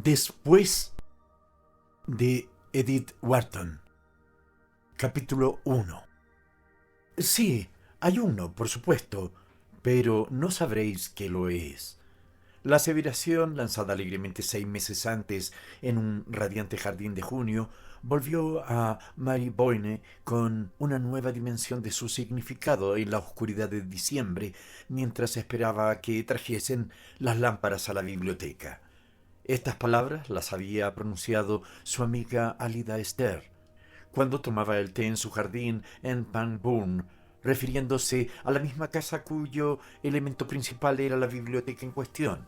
Después de Edith Wharton. Capítulo 1. Sí, hay uno, por supuesto, pero no sabréis qué lo es. La aseveración, lanzada alegremente 6 meses antes en un radiante jardín de junio, volvió a Mary Boyne con una nueva dimensión de su significado en la oscuridad de diciembre, mientras esperaba que trajesen las lámparas a la biblioteca. Estas palabras las había pronunciado su amiga Alida Esther cuando tomaba el té en su jardín en Pangbourne, refiriéndose a la misma casa cuyo elemento principal era la biblioteca en cuestión.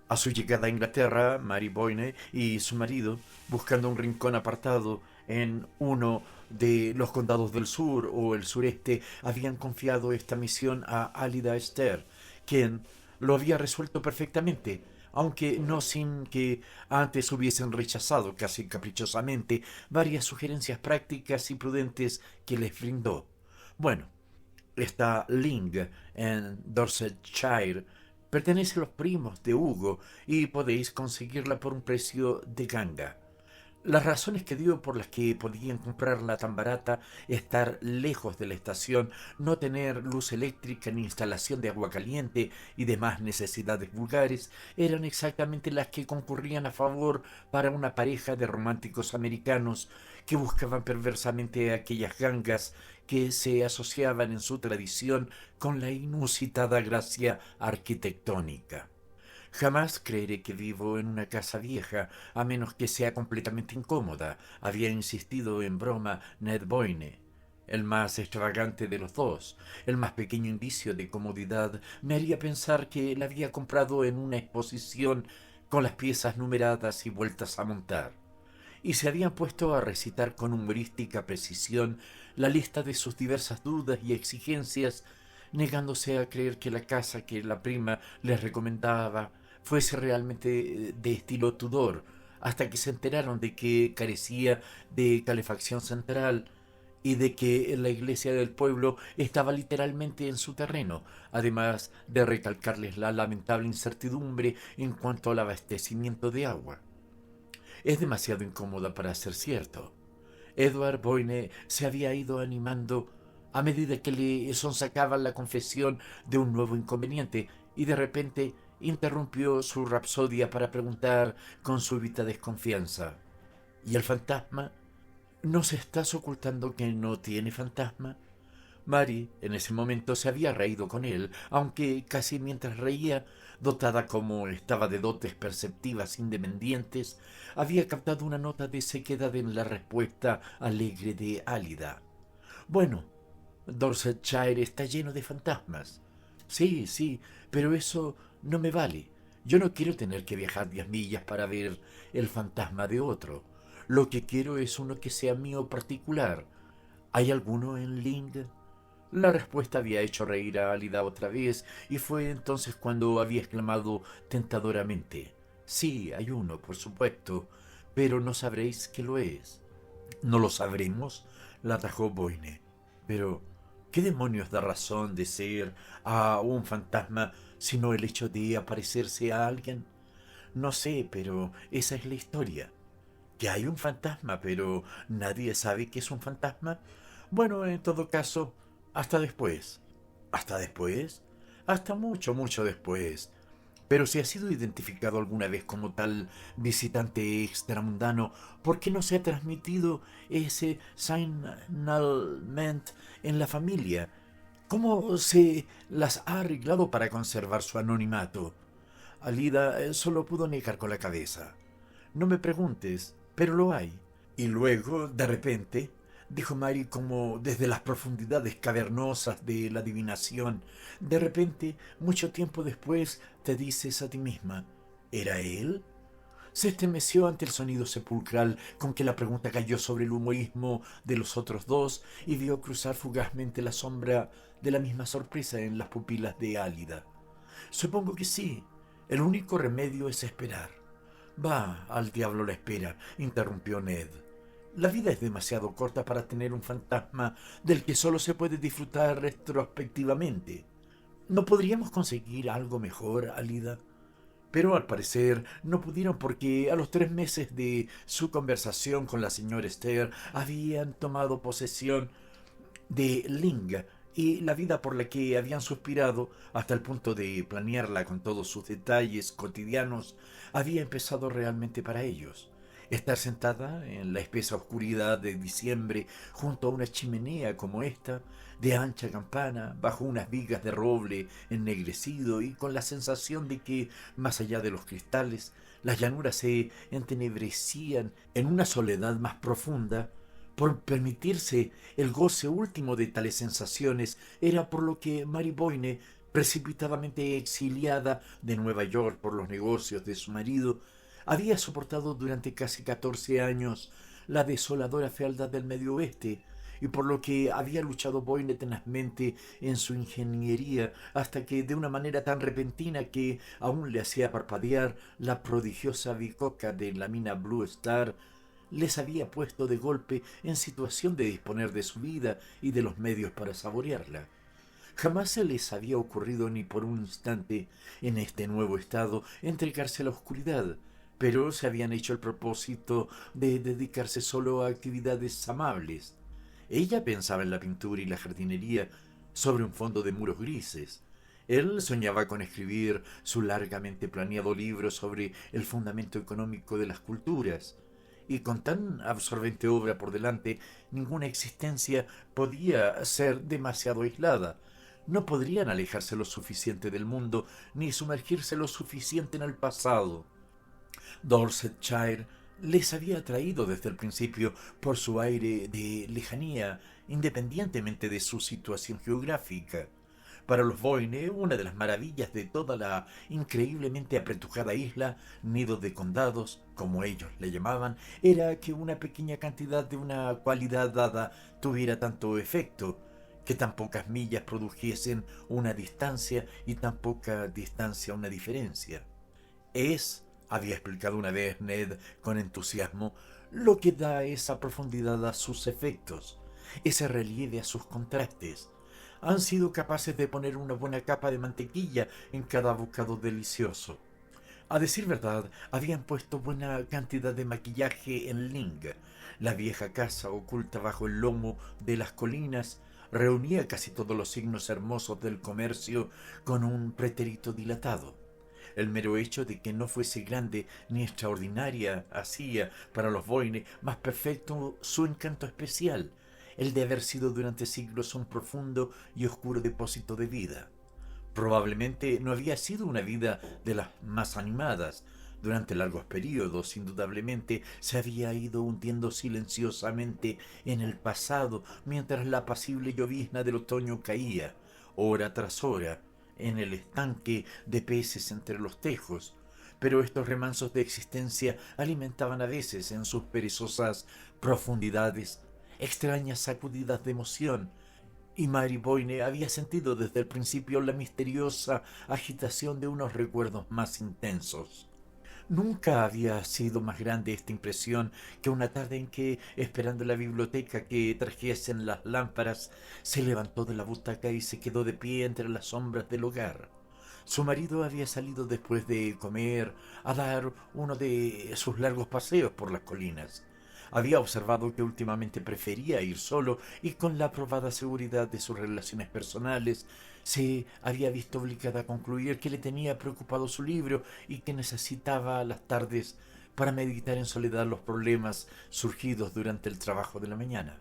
A su llegada a Inglaterra, Mary Boyne y su marido, buscando un rincón apartado en uno de los condados del sur o el sureste, habían confiado esta misión a Alida Esther, quien lo había resuelto perfectamente, aunque no sin que antes hubiesen rechazado casi caprichosamente varias sugerencias prácticas y prudentes que les brindó. Bueno, esta Ling en Dorsetshire pertenece a los primos de Hugo y podéis conseguirla por un precio de ganga. Las razones que dio por las que podían comprarla tan barata, estar lejos de la estación, no tener luz eléctrica ni instalación de agua caliente y demás necesidades vulgares, eran exactamente las que concurrían a favor para una pareja de románticos americanos que buscaban perversamente aquellas gangas que se asociaban en su tradición con la inusitada gracia arquitectónica. Jamás creeré que vivo en una casa vieja, a menos que sea completamente incómoda, había insistido en broma Ned Boyne. El más extravagante de los dos, el más pequeño indicio de comodidad, me haría pensar que la había comprado en una exposición con las piezas numeradas y vueltas a montar. Y se habían puesto a recitar con humorística precisión la lista de sus diversas dudas y exigencias, negándose a creer que la casa que la prima les recomendaba fuese realmente de estilo Tudor, hasta que se enteraron de que carecía de calefacción central y de que la iglesia del pueblo estaba literalmente en su terreno, además de recalcarles la lamentable incertidumbre en cuanto al abastecimiento de agua. Es demasiado incómoda para ser cierto. Edward Boyne se había ido animando a medida que le sonsacaban la confesión de un nuevo inconveniente y de repente interrumpió su rapsodia para preguntar con súbita desconfianza: ¿Y el fantasma? ¿No se estás ocultando que no tiene fantasma? Mary en ese momento se había reído con él, aunque casi mientras reía, dotada como estaba de dotes perceptivas independientes, había captado una nota de sequedad en la respuesta alegre de Álida. Bueno, Dorsetshire está lleno de fantasmas. Sí, sí, pero eso no me vale. Yo no quiero tener que viajar 10 millas para ver el fantasma de otro. Lo que quiero es uno que sea mío particular. ¿Hay alguno en Ling? La respuesta había hecho reír a Álida otra vez, y fue entonces cuando había exclamado tentadoramente: Sí, hay uno, por supuesto, pero no sabréis qué lo es. ¿No lo sabremos?, la atajó Boyne. Pero, ¿qué demonios da razón de ser a un fantasma sino el hecho de aparecerse a alguien? No sé, pero esa es la historia. ¿Que hay un fantasma, pero nadie sabe que es un fantasma? Bueno, en todo caso, hasta después. ¿Hasta después? Hasta mucho, mucho después. Pero si ha sido identificado alguna vez como tal visitante extramundano, ¿por qué no se ha transmitido ese signalement en la familia? ¿Cómo se las ha arreglado para conservar su anonimato? Alida solo pudo negar con la cabeza. No me preguntes, pero lo hay. Y luego, de repente, dijo Mary como desde las profundidades cavernosas de la adivinación, de repente, mucho tiempo después, te dices a ti misma: ¿era él? Se estremeció ante el sonido sepulcral con que la pregunta cayó sobre el humorismo de los otros dos y vio cruzar fugazmente la sombra de la misma sorpresa en las pupilas de Álida. Supongo que sí. El único remedio es esperar. Va, al diablo la espera, interrumpió Ned. La vida es demasiado corta para tener un fantasma del que solo se puede disfrutar retrospectivamente. ¿No podríamos conseguir algo mejor, Alida? Pero al parecer no pudieron porque a los 3 meses de su conversación con la señora Esther habían tomado posesión de Ling y la vida por la que habían suspirado hasta el punto de planearla con todos sus detalles cotidianos había empezado realmente para ellos. Estar sentada en la espesa oscuridad de diciembre junto a una chimenea como esta, de ancha campana, bajo unas vigas de roble ennegrecido y con la sensación de que, más allá de los cristales, las llanuras se entenebrecían en una soledad más profunda, por permitirse el goce último de tales sensaciones, era por lo que Mary Boyne, precipitadamente exiliada de Nueva York por los negocios de su marido, había soportado durante casi 14 años la desoladora fealdad del Medio Oeste, y por lo que había luchado Boyne tenazmente en su ingeniería hasta que, de una manera tan repentina que aún le hacía parpadear la prodigiosa bicoca de la mina Blue Star, les había puesto de golpe en situación de disponer de su vida y de los medios para saborearla. Jamás se les había ocurrido ni por un instante, en este nuevo estado, entregarse a la oscuridad, pero se habían hecho el propósito de dedicarse solo a actividades amables. Ella pensaba en la pintura y la jardinería sobre un fondo de muros grises. Él soñaba con escribir su largamente planeado libro sobre el fundamento económico de las culturas. Y con tan absorbente obra por delante, ninguna existencia podía ser demasiado aislada. No podrían alejarse lo suficiente del mundo, ni sumergirse lo suficiente en el pasado. Dorsetshire les había atraído desde el principio por su aire de lejanía, independientemente de su situación geográfica. Para los Boyne, una de las maravillas de toda la increíblemente apretujada isla, nido de condados, como ellos le llamaban, era que una pequeña cantidad de una cualidad dada tuviera tanto efecto, que tan pocas millas produjesen una distancia y tan poca distancia una diferencia. Es, había explicado una vez Ned con entusiasmo, lo que da esa profundidad a sus efectos, ese relieve a sus contrastes. Han sido capaces de poner una buena capa de mantequilla en cada bocado delicioso. A decir verdad, habían puesto buena cantidad de maquillaje en Ling. La vieja casa, oculta bajo el lomo de las colinas, reunía casi todos los signos hermosos del comercio con un pretérito dilatado. El mero hecho de que no fuese grande ni extraordinaria hacía para los Boyne más perfecto su encanto especial, el de haber sido durante siglos un profundo y oscuro depósito de vida. Probablemente no había sido una vida de las más animadas. Durante largos periodos, indudablemente, se había ido hundiendo silenciosamente en el pasado mientras la apacible llovizna del otoño caía, hora tras hora, en el estanque de peces entre los tejos, pero estos remansos de existencia alimentaban a veces en sus perezosas profundidades extrañas sacudidas de emoción, y Mary Boyne había sentido desde el principio la misteriosa agitación de unos recuerdos más intensos. Nunca había sido más grande esta impresión que una tarde en que, esperando en la biblioteca que trajesen las lámparas, se levantó de la butaca y se quedó de pie entre las sombras del hogar. Su marido había salido después de comer a dar uno de sus largos paseos por las colinas. Había observado que últimamente prefería ir solo y, con la probada seguridad de sus relaciones personales, se había visto obligada a concluir que le tenía preocupado su libro y que necesitaba las tardes para meditar en soledad los problemas surgidos durante el trabajo de la mañana.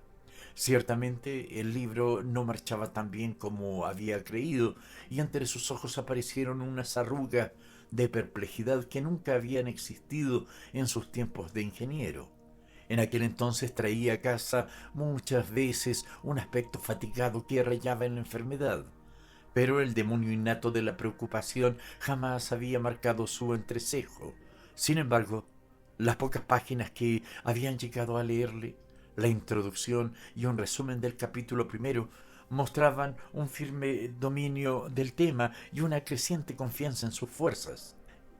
Ciertamente el libro no marchaba tan bien como había creído, y entre sus ojos aparecieron unas arrugas de perplejidad que nunca habían existido en sus tiempos de ingeniero. En aquel entonces traía a casa muchas veces un aspecto fatigado que rayaba en la enfermedad, pero el demonio innato de la preocupación jamás había marcado su entrecejo. Sin embargo, las pocas páginas que habían llegado a leerle, la introducción y un resumen del capítulo primero, mostraban un firme dominio del tema y una creciente confianza en sus fuerzas.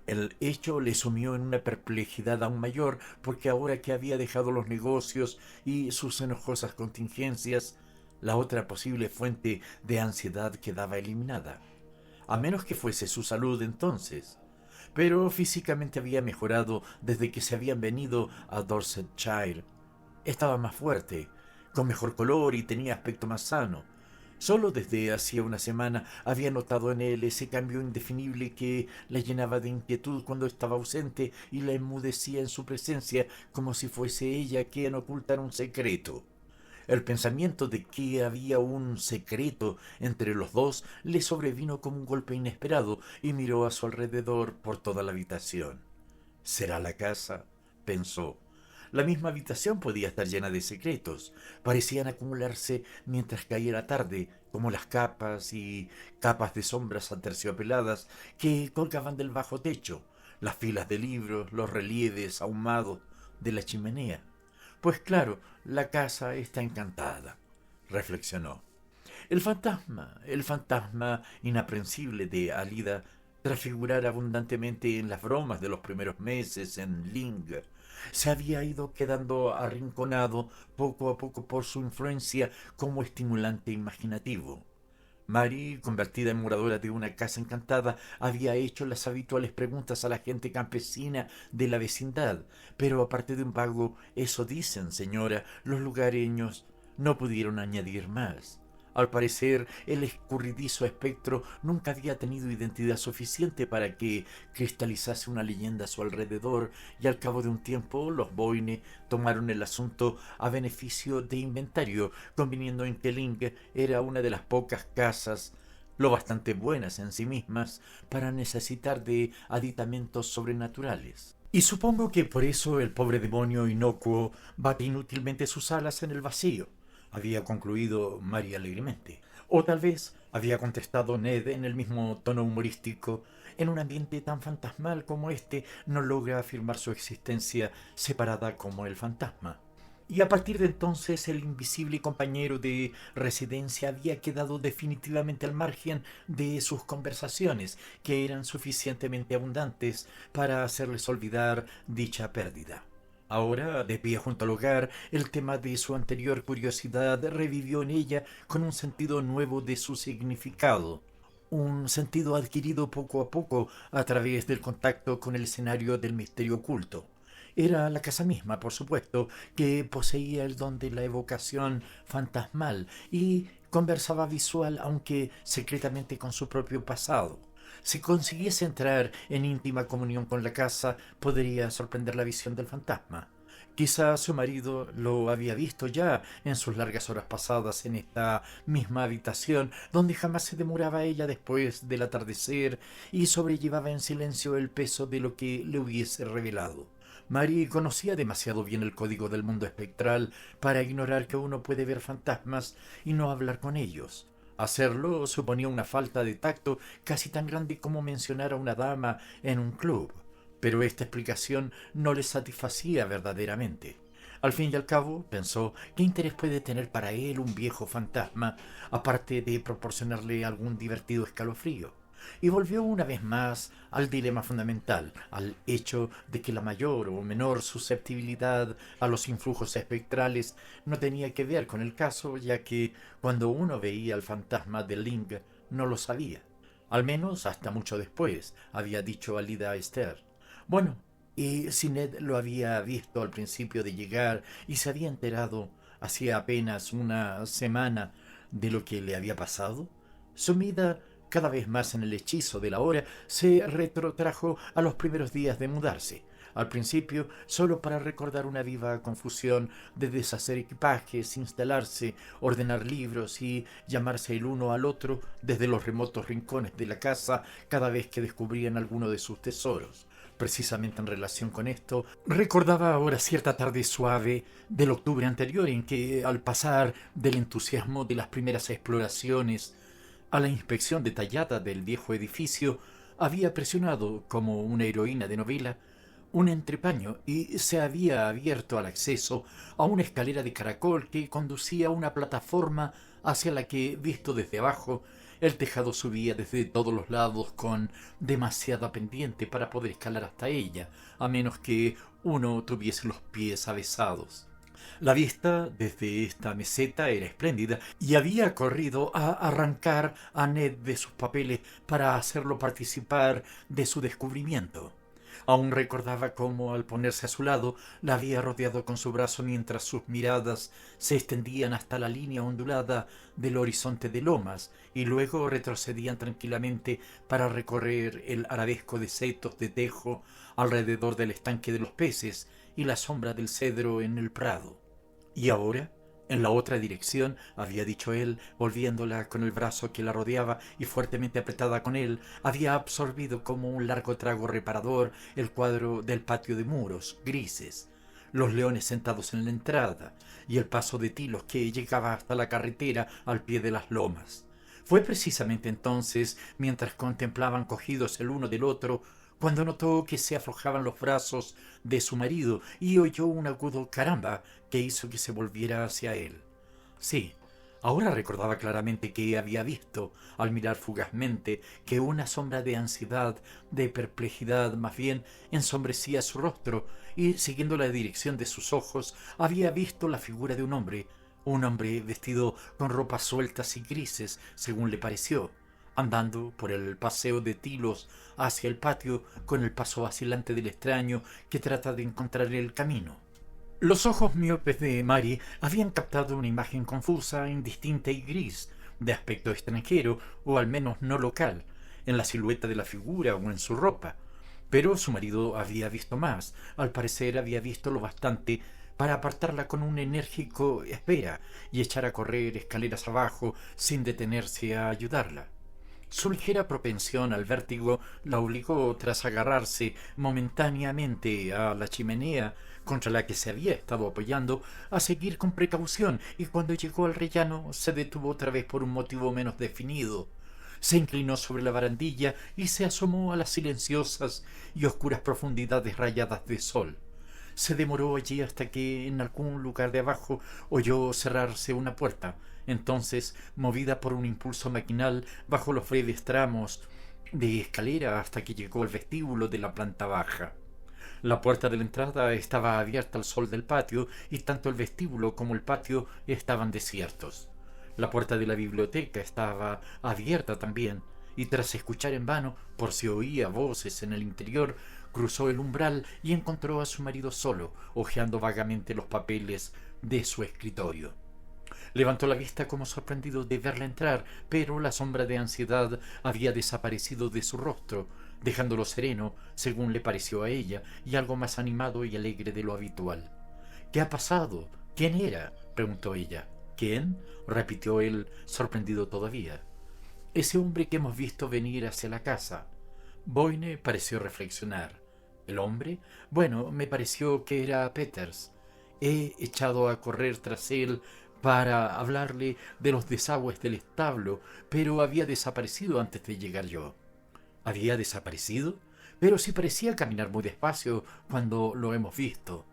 El hecho le sumió en una perplejidad aún mayor, porque ahora que había dejado los negocios y sus enojosas contingencias, la otra posible fuente de ansiedad quedaba eliminada. A menos que fuese su salud entonces. pero físicamente había mejorado desde que se habían venido a Dorsetshire. Estaba más fuerte, con mejor color y tenía aspecto más sano. Solo desde hacía una semana había notado en él ese cambio indefinible que la llenaba de inquietud cuando estaba ausente y la enmudecía en su presencia como si fuese ella quien ocultara un secreto. El pensamiento de que había un secreto entre los dos le sobrevino como un golpe inesperado y miró a su alrededor por toda la habitación. ¿Será la casa?, pensó. La misma habitación podía estar llena de secretos. Parecían acumularse mientras caía la tarde, como las capas y capas de sombras aterciopeladas que colgaban del bajo techo, las filas de libros, los relieves ahumados de la chimenea. Pues claro, la casa está encantada, reflexionó. El fantasma inaprensible de Alida, transfigurar abundantemente en las bromas de los primeros meses en Ling, se había ido quedando arrinconado poco a poco por su influencia como estimulante imaginativo. Mary, convertida en moradora de una casa encantada, había hecho las habituales preguntas a la gente campesina de la vecindad, pero aparte de un vago «eso dicen, señora», los lugareños no pudieron añadir más. Al parecer, el escurridizo espectro nunca había tenido identidad suficiente para que cristalizase una leyenda a su alrededor, y al cabo de un tiempo los Boyne tomaron el asunto a beneficio de inventario, conviniendo en que Ling era una de las pocas casas lo bastante buenas en sí mismas para necesitar de aditamentos sobrenaturales. Y supongo que por eso el pobre demonio inocuo bate inútilmente sus alas en el vacío, había concluido Mary alegremente. O tal vez, había contestado Ned en el mismo tono humorístico, en un ambiente tan fantasmal como este no logra afirmar su existencia separada como el fantasma. Y a partir de entonces el invisible compañero de residencia había quedado definitivamente al margen de sus conversaciones, que eran suficientemente abundantes para hacerles olvidar dicha pérdida. Ahora, de pie junto al hogar, el tema de su anterior curiosidad revivió en ella con un sentido nuevo de su significado, un sentido adquirido poco a poco a través del contacto con el escenario del misterio oculto. Era la casa misma, por supuesto, que poseía el don de la evocación fantasmal y conversaba visual, aunque secretamente, con su propio pasado. Si consiguiese entrar en íntima comunión con la casa, podría sorprender la visión del fantasma. Quizá su marido lo había visto ya en sus largas horas pasadas en esta misma habitación, donde jamás se demoraba ella después del atardecer y sobrellevaba en silencio el peso de lo que le hubiese revelado. Mary conocía demasiado bien el código del mundo espectral para ignorar que uno puede ver fantasmas y no hablar con ellos. Hacerlo suponía una falta de tacto casi tan grande como mencionar a una dama en un club, pero esta explicación no le satisfacía verdaderamente. Al fin y al cabo, pensó, ¿qué interés puede tener para él un viejo fantasma, aparte de proporcionarle algún divertido escalofrío? Y volvió una vez más al dilema fundamental, al hecho de que la mayor o menor susceptibilidad a los influjos espectrales no tenía que ver con el caso, ya que cuando uno veía al fantasma de Ling no lo sabía. Al menos hasta mucho después, había dicho Alida a Esther. Bueno, y si Ned lo había visto al principio de llegar y se había enterado hacía apenas una semana de lo que le había pasado, sumida cada vez más en el hechizo de la hora, se retrotrajo a los primeros días de mudarse. Al principio, solo para recordar una viva confusión de deshacer equipajes, instalarse, ordenar libros y llamarse el uno al otro desde los remotos rincones de la casa cada vez que descubrían alguno de sus tesoros. Precisamente en relación con esto, recordaba ahora cierta tarde suave del octubre anterior en que, al pasar del entusiasmo de las primeras exploraciones a la inspección detallada del viejo edificio, había presionado, como una heroína de novela, un entrepaño y se había abierto al acceso a una escalera de caracol que conducía a una plataforma hacia la que, visto desde abajo, el tejado subía desde todos los lados con demasiada pendiente para poder escalar hasta ella, a menos que uno tuviese los pies avesados. La vista desde esta meseta era espléndida y había corrido a arrancar a Ned de sus papeles para hacerlo participar de su descubrimiento. Aún recordaba cómo, al ponerse a su lado, la había rodeado con su brazo mientras sus miradas se extendían hasta la línea ondulada del horizonte de lomas y luego retrocedían tranquilamente para recorrer el arabesco de setos de tejo alrededor del estanque de los peces y la sombra del cedro en el prado. ¿Y ahora? En la otra dirección, había dicho él, volviéndola con el brazo que la rodeaba y fuertemente apretada con él, había absorbido como un largo trago reparador el cuadro del patio de muros grises, los leones sentados en la entrada y el paso de tilos que llegaba hasta la carretera al pie de las lomas. Fue precisamente entonces, mientras contemplaban cogidos el uno del otro, cuando notó que se aflojaban los brazos de su marido y oyó un agudo caramba que hizo que se volviera hacia él. Sí, ahora recordaba claramente que había visto, al mirar fugazmente, que una sombra de ansiedad, de perplejidad más bien, ensombrecía su rostro, y siguiendo la dirección de sus ojos, había visto la figura de un hombre vestido con ropas sueltas y grises, según le pareció, andando por el paseo de tilos hacia el patio con el paso vacilante del extraño que trata de encontrar el camino. Los ojos miopes de Mary habían captado una imagen confusa, indistinta y gris, de aspecto extranjero, o al menos no local, en la silueta de la figura o en su ropa. Pero su marido había visto más, al parecer había visto lo bastante para apartarla con un enérgico espera y echar a correr escaleras abajo sin detenerse a ayudarla. Su ligera propensión al vértigo la obligó, tras agarrarse momentáneamente a la chimenea contra la que se había estado apoyando, a seguir con precaución, y cuando llegó al rellano se detuvo otra vez por un motivo menos definido. Se inclinó sobre la barandilla y se asomó a las silenciosas y oscuras profundidades rayadas de sol. Se demoró allí hasta que en algún lugar de abajo oyó cerrarse una puerta. Entonces, movida por un impulso maquinal, bajó los breves tramos de escalera hasta que llegó al vestíbulo de la planta baja. La puerta de la entrada estaba abierta al sol del patio y tanto el vestíbulo como el patio estaban desiertos. La puerta de la biblioteca estaba abierta también, y tras escuchar en vano por si oía voces en el interior, cruzó el umbral y encontró a su marido solo, hojeando vagamente los papeles de su escritorio. Levantó la vista como sorprendido de verla entrar, pero la sombra de ansiedad había desaparecido de su rostro, dejándolo sereno, según le pareció a ella, y algo más animado y alegre de lo habitual. —¿Qué ha pasado? ¿Quién era? —preguntó ella. —¿Quién? —repitió él, sorprendido todavía. —Ese hombre que hemos visto venir hacia la casa. Boyne pareció reflexionar. ¿El hombre? Bueno, me pareció que era Peters. He echado a correr tras él para hablarle de los desagües del establo, pero había desaparecido antes de llegar yo. ¿Había desaparecido? Pero sí parecía caminar muy despacio cuando lo hemos visto.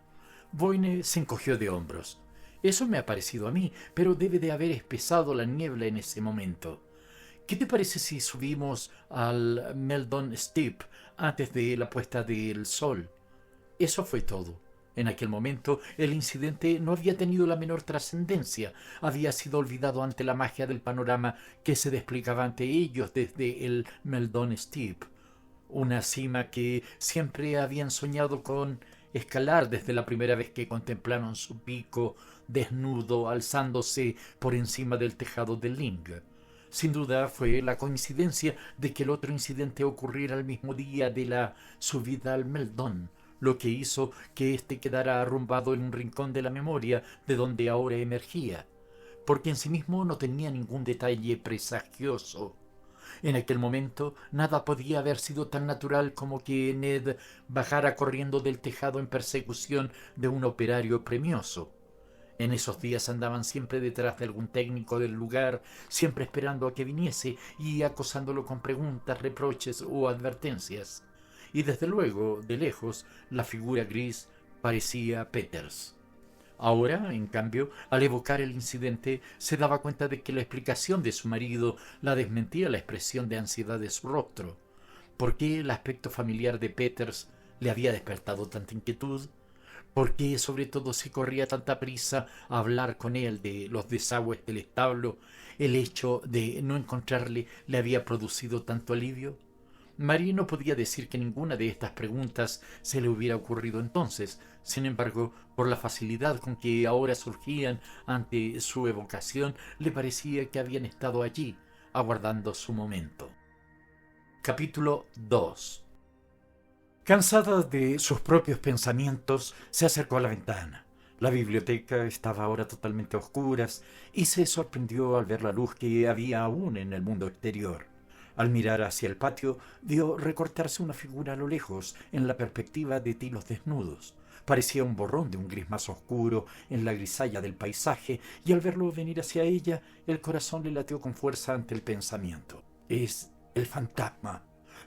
Boyne se encogió de hombros. Eso me ha parecido a mí, pero debe de haber espesado la niebla en ese momento. ¿Qué te parece si subimos al Meldon Steep antes de la puesta del sol? Eso fue todo. En aquel momento el incidente no había tenido la menor trascendencia, había sido olvidado ante la magia del panorama que se desplegaba ante ellos desde el Meldon Steep, una cima que siempre habían soñado con escalar desde la primera vez que contemplaron su pico desnudo alzándose por encima del tejado de Ling. Sin duda fue la coincidencia de que el otro incidente ocurriera el mismo día de la subida al Meldon, lo que hizo que éste quedara arrumbado en un rincón de la memoria de donde ahora emergía, porque en sí mismo no tenía ningún detalle presagioso. En aquel momento nada podía haber sido tan natural como que Ned bajara corriendo del tejado en persecución de un operario premioso. En esos días andaban siempre detrás de algún técnico del lugar, siempre esperando a que viniese y acosándolo con preguntas, reproches o advertencias. Y desde luego, de lejos, la figura gris parecía Peters. Ahora, en cambio, al evocar el incidente, se daba cuenta de que la explicación de su marido la desmentía la expresión de ansiedad de su rostro. ¿Por qué el aspecto familiar de Peters le había despertado tanta inquietud? ¿Por qué sobre todo se corría tanta prisa a hablar con él de los desagües del establo? ¿El hecho de no encontrarle le había producido tanto alivio? María no podía decir que ninguna de estas preguntas se le hubiera ocurrido entonces. Sin embargo, por la facilidad con que ahora surgían ante su evocación, le parecía que habían estado allí, aguardando su momento. Capítulo 2. Cansada de sus propios pensamientos, se acercó a la ventana. La biblioteca estaba ahora totalmente a oscuras y se sorprendió al ver la luz que había aún en el mundo exterior. Al mirar hacia el patio, vio recortarse una figura a lo lejos en la perspectiva de tilos desnudos. Parecía un borrón de un gris más oscuro en la grisalla del paisaje, y al verlo venir hacia ella, el corazón le latió con fuerza ante el pensamiento. Es el fantasma.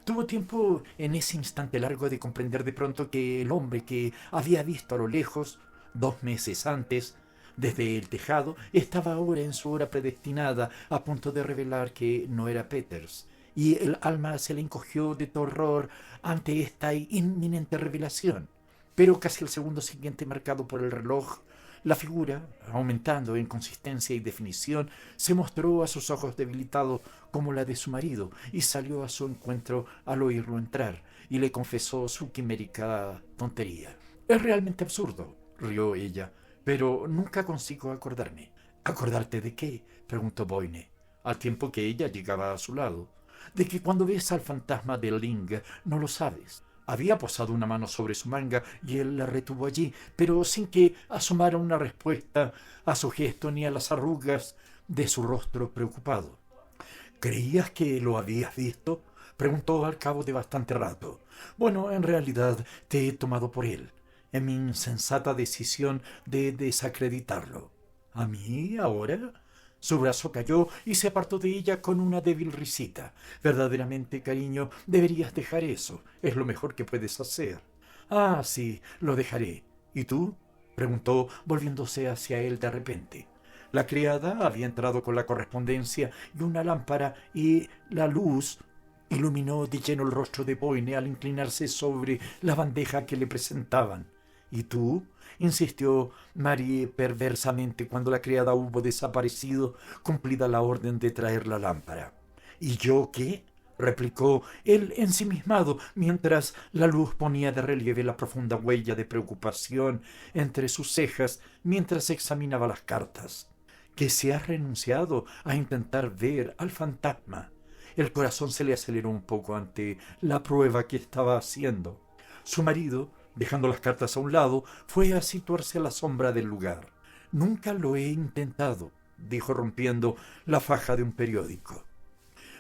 Tuvo tiempo en ese instante largo de comprender de pronto que el hombre que había visto a lo lejos, 2 meses antes, desde el tejado, estaba ahora en su hora predestinada, a punto de revelar que no era Peters, y el alma se le encogió de terror ante esta inminente revelación. Pero casi al segundo siguiente, marcado por el reloj, la figura, aumentando en consistencia y definición, se mostró a sus ojos debilitado como la de su marido, y salió a su encuentro al oírlo entrar, y le confesó su quimérica tontería. «Es realmente absurdo», rió ella, «pero nunca consigo acordarme». «¿Acordarte de qué?», preguntó Boyne, al tiempo que ella llegaba a su lado. «De que cuando ves al fantasma de Ling no lo sabes». Había posado una mano sobre su manga y él la retuvo allí, pero sin que asomara una respuesta a su gesto ni a las arrugas de su rostro preocupado. «¿Creías que lo habías visto?», preguntó al cabo de bastante rato. «Bueno, en realidad te he tomado por él, en mi insensata decisión de desacreditarlo». «¿A mí ahora?». Su brazo cayó y se apartó de ella con una débil risita. «Verdaderamente, cariño, deberías dejar eso. Es lo mejor que puedes hacer». «Ah, sí, lo dejaré. ¿Y tú?», preguntó, volviéndose hacia él de repente. La criada había entrado con la correspondencia y una lámpara, y la luz iluminó de lleno el rostro de Boyne al inclinarse sobre la bandeja que le presentaban. «¿Y tú?», insistió Mary perversamente cuando la criada hubo desaparecido, cumplida la orden de traer la lámpara. «¿Y yo qué?», replicó él ensimismado, mientras la luz ponía de relieve la profunda huella de preocupación entre sus cejas mientras examinaba las cartas. «Que se ha renunciado a intentar ver al fantasma». El corazón se le aceleró un poco ante la prueba que estaba haciendo. Su marido, dejando las cartas a un lado, fue a situarse a la sombra del lugar. «Nunca lo he intentado», dijo rompiendo la faja de un periódico.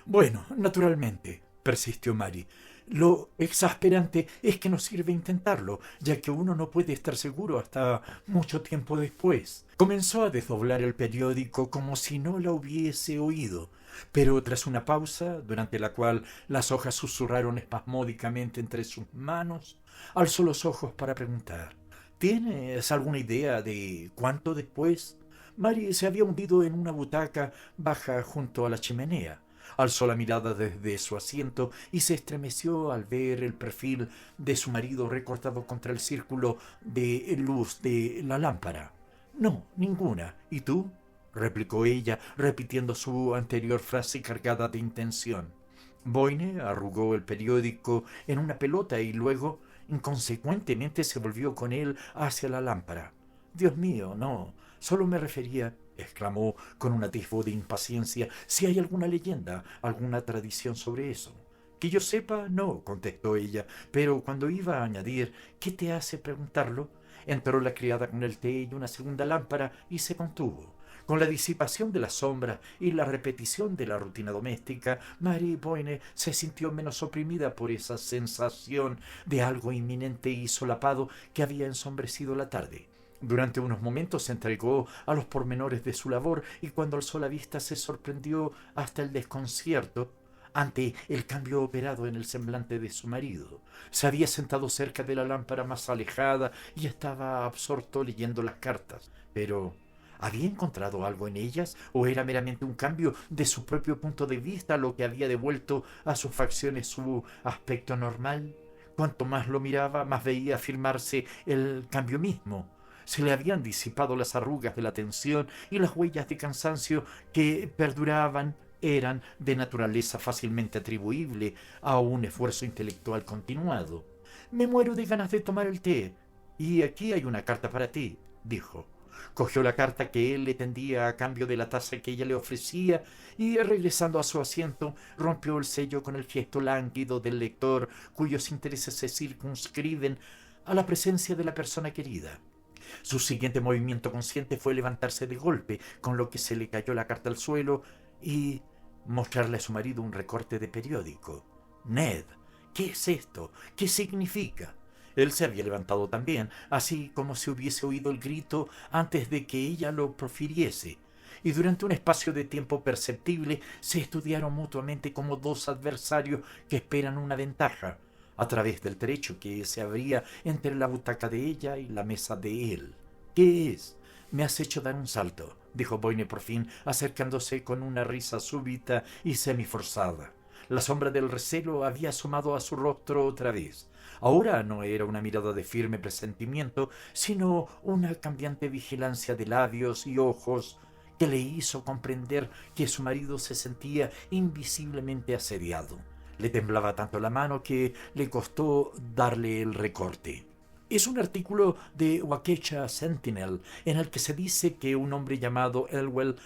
«Bueno, naturalmente», persistió Mary. «Lo exasperante es que no sirve intentarlo, ya que uno no puede estar seguro hasta mucho tiempo después». Comenzó a desdoblar el periódico como si no la hubiese oído, pero tras una pausa, durante la cual las hojas susurraron espasmódicamente entre sus manos, alzó los ojos para preguntar: «¿Tienes alguna idea de cuánto después?». Mary se había hundido en una butaca baja junto a la chimenea. Alzó la mirada desde su asiento y se estremeció al ver el perfil de su marido recortado contra el círculo de luz de la lámpara. «No, ninguna. ¿Y tú?», replicó ella, repitiendo su anterior frase cargada de intención. Boyne arrugó el periódico en una pelota y luego, inconsecuentemente, se volvió con él hacia la lámpara. «Dios mío, no. Solo me refería», exclamó con un atisbo de impaciencia, «si hay alguna leyenda, alguna tradición sobre eso». «Que yo sepa, no», contestó ella, pero cuando iba a añadir «¿Qué te hace preguntarlo?», entró la criada con el té y una segunda lámpara y se contuvo. Con la disipación de la sombra y la repetición de la rutina doméstica, Mary Boyne se sintió menos oprimida por esa sensación de algo inminente y solapado que había ensombrecido la tarde. Durante unos momentos se entregó a los pormenores de su labor, y cuando alzó la vista se sorprendió hasta el desconcierto ante el cambio operado en el semblante de su marido. Se había sentado cerca de la lámpara más alejada y estaba absorto leyendo las cartas. Pero ¿había encontrado algo en ellas, o era meramente un cambio de su propio punto de vista lo que había devuelto a sus facciones su aspecto normal? Cuanto más lo miraba, más veía afirmarse el cambio mismo. Se le habían disipado las arrugas de la tensión y las huellas de cansancio que perduraban eran de naturaleza fácilmente atribuible a un esfuerzo intelectual continuado. Me muero de ganas de tomar el té. Y aquí hay una carta para ti, dijo. Cogió la carta que él le tendía a cambio de la taza que ella le ofrecía y, regresando a su asiento, rompió el sello con el gesto lánguido del lector cuyos intereses se circunscriben a la presencia de la persona querida. Su siguiente movimiento consciente fue levantarse de golpe, con lo que se le cayó la carta al suelo, y mostrarle a su marido un recorte de periódico. Ned, ¿qué es esto? ¿Qué significa? Él se había levantado también, así como si hubiese oído el grito antes de que ella lo profiriese, y durante un espacio de tiempo perceptible se estudiaron mutuamente como dos adversarios que esperan una ventaja, a través del trecho que se abría entre la butaca de ella y la mesa de él. ¿Qué es? Me has hecho dar un salto, dijo Boyne por fin, acercándose con una risa súbita y semiforzada. La sombra del recelo había asomado a su rostro otra vez. Ahora no era una mirada de firme presentimiento, sino una cambiante vigilancia de labios y ojos que le hizo comprender que su marido se sentía invisiblemente asediado. Le temblaba tanto la mano que le costó darle el recorte. Es un artículo de Waukesha Sentinel en el que se dice que un hombre llamado Elwell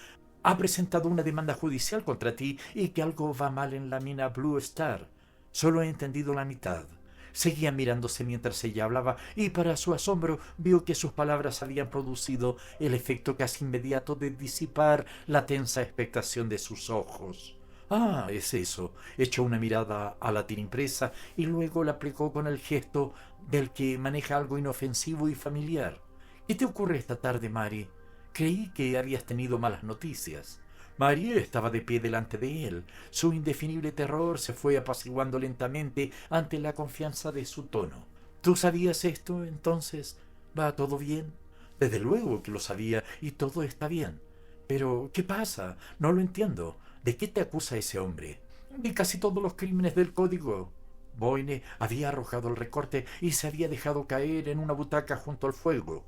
ha presentado una demanda judicial contra ti y que algo va mal en la mina Blue Star. Solo he entendido la mitad. Seguían mirándose mientras ella hablaba y, para su asombro, vio que sus palabras habían producido el efecto casi inmediato de disipar la tensa expectación de sus ojos. Ah, es eso. Echó una mirada a la tira impresa y luego la aplicó con el gesto del que maneja algo inofensivo y familiar. ¿Qué te ocurre esta tarde, Mary? Creí que habías tenido malas noticias. Mary estaba de pie delante de él. Su indefinible terror se fue apaciguando lentamente ante la confianza de su tono. ¿Tú sabías esto, entonces? ¿Va todo bien? Desde luego que lo sabía y todo está bien. Pero, ¿qué pasa? No lo entiendo. ¿De qué te acusa ese hombre? De casi todos los crímenes del código. Boyne había arrojado el recorte y se había dejado caer en una butaca junto al fuego.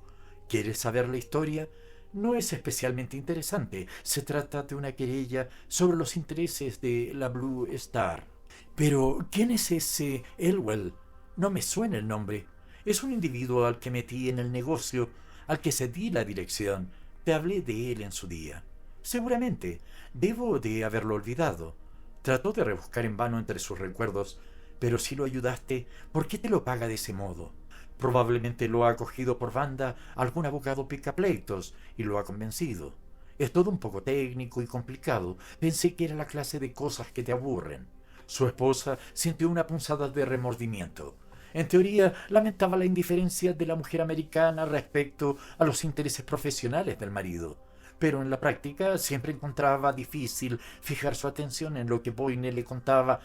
¿Quieres saber la historia? No es especialmente interesante. Se trata de una querella sobre los intereses de la Blue Star. Pero, ¿quién es ese Elwell? No me suena el nombre. Es un individuo al que metí en el negocio, al que cedí la dirección. Te hablé de él en su día. Seguramente. Debo de haberlo olvidado. Trató de rebuscar en vano entre sus recuerdos. Pero si lo ayudaste, ¿por qué te lo paga de ese modo? Probablemente lo ha cogido por banda algún abogado picapleitos y lo ha convencido. Es todo un poco técnico y complicado. Pensé que era la clase de cosas que te aburren. Su esposa sintió una punzada de remordimiento. En teoría, lamentaba la indiferencia de la mujer americana respecto a los intereses profesionales del marido, pero en la práctica siempre encontraba difícil fijar su atención en lo que Boyne le contaba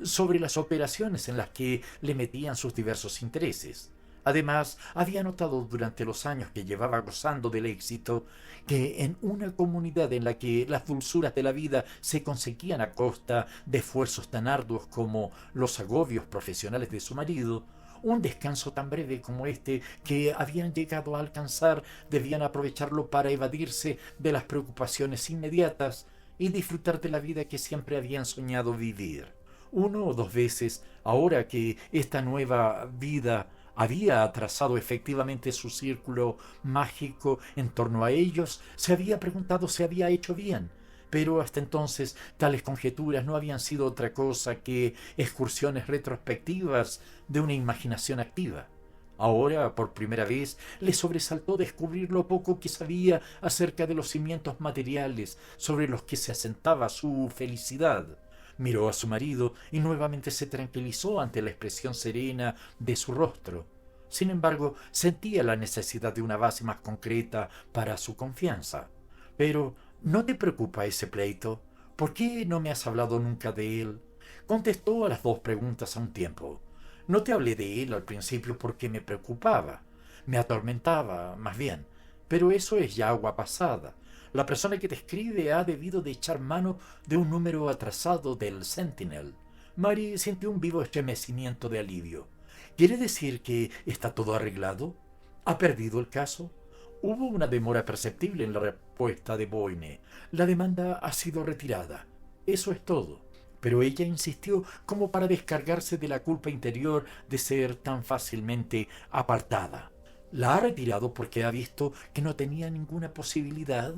sobre las operaciones en las que le metían sus diversos intereses. Además, había notado durante los años que llevaba gozando del éxito que en una comunidad en la que las dulzuras de la vida se conseguían a costa de esfuerzos tan arduos como los agobios profesionales de su marido, un descanso tan breve como este que habían llegado a alcanzar debían aprovecharlo para evadirse de las preocupaciones inmediatas y disfrutar de la vida que siempre habían soñado vivir. Una o dos veces, ahora que esta nueva vida había atrasado efectivamente su círculo mágico en torno a ellos, se había preguntado si había hecho bien, pero hasta entonces tales conjeturas no habían sido otra cosa que excursiones retrospectivas de una imaginación activa. Ahora, por primera vez, le sobresaltó descubrir lo poco que sabía acerca de los cimientos materiales sobre los que se asentaba su felicidad. Miró a su marido y nuevamente se tranquilizó ante la expresión serena de su rostro. Sin embargo, sentía la necesidad de una base más concreta para su confianza. Pero, ¿no te preocupa ese pleito? ¿Por qué no me has hablado nunca de él? Contestó a las dos preguntas a un tiempo. No te hablé de él al principio porque me preocupaba. Me atormentaba, más bien. Pero eso es ya agua pasada. La persona que te escribe ha debido de echar mano de un número atrasado del Sentinel. Mary sintió un vivo estremecimiento de alivio. ¿Quiere decir que está todo arreglado? ¿Ha perdido el caso? Hubo una demora perceptible en la respuesta de Boyne. La demanda ha sido retirada. Eso es todo. Pero ella insistió como para descargarse de la culpa interior de ser tan fácilmente apartada. ¿La ha retirado porque ha visto que no tenía ninguna posibilidad?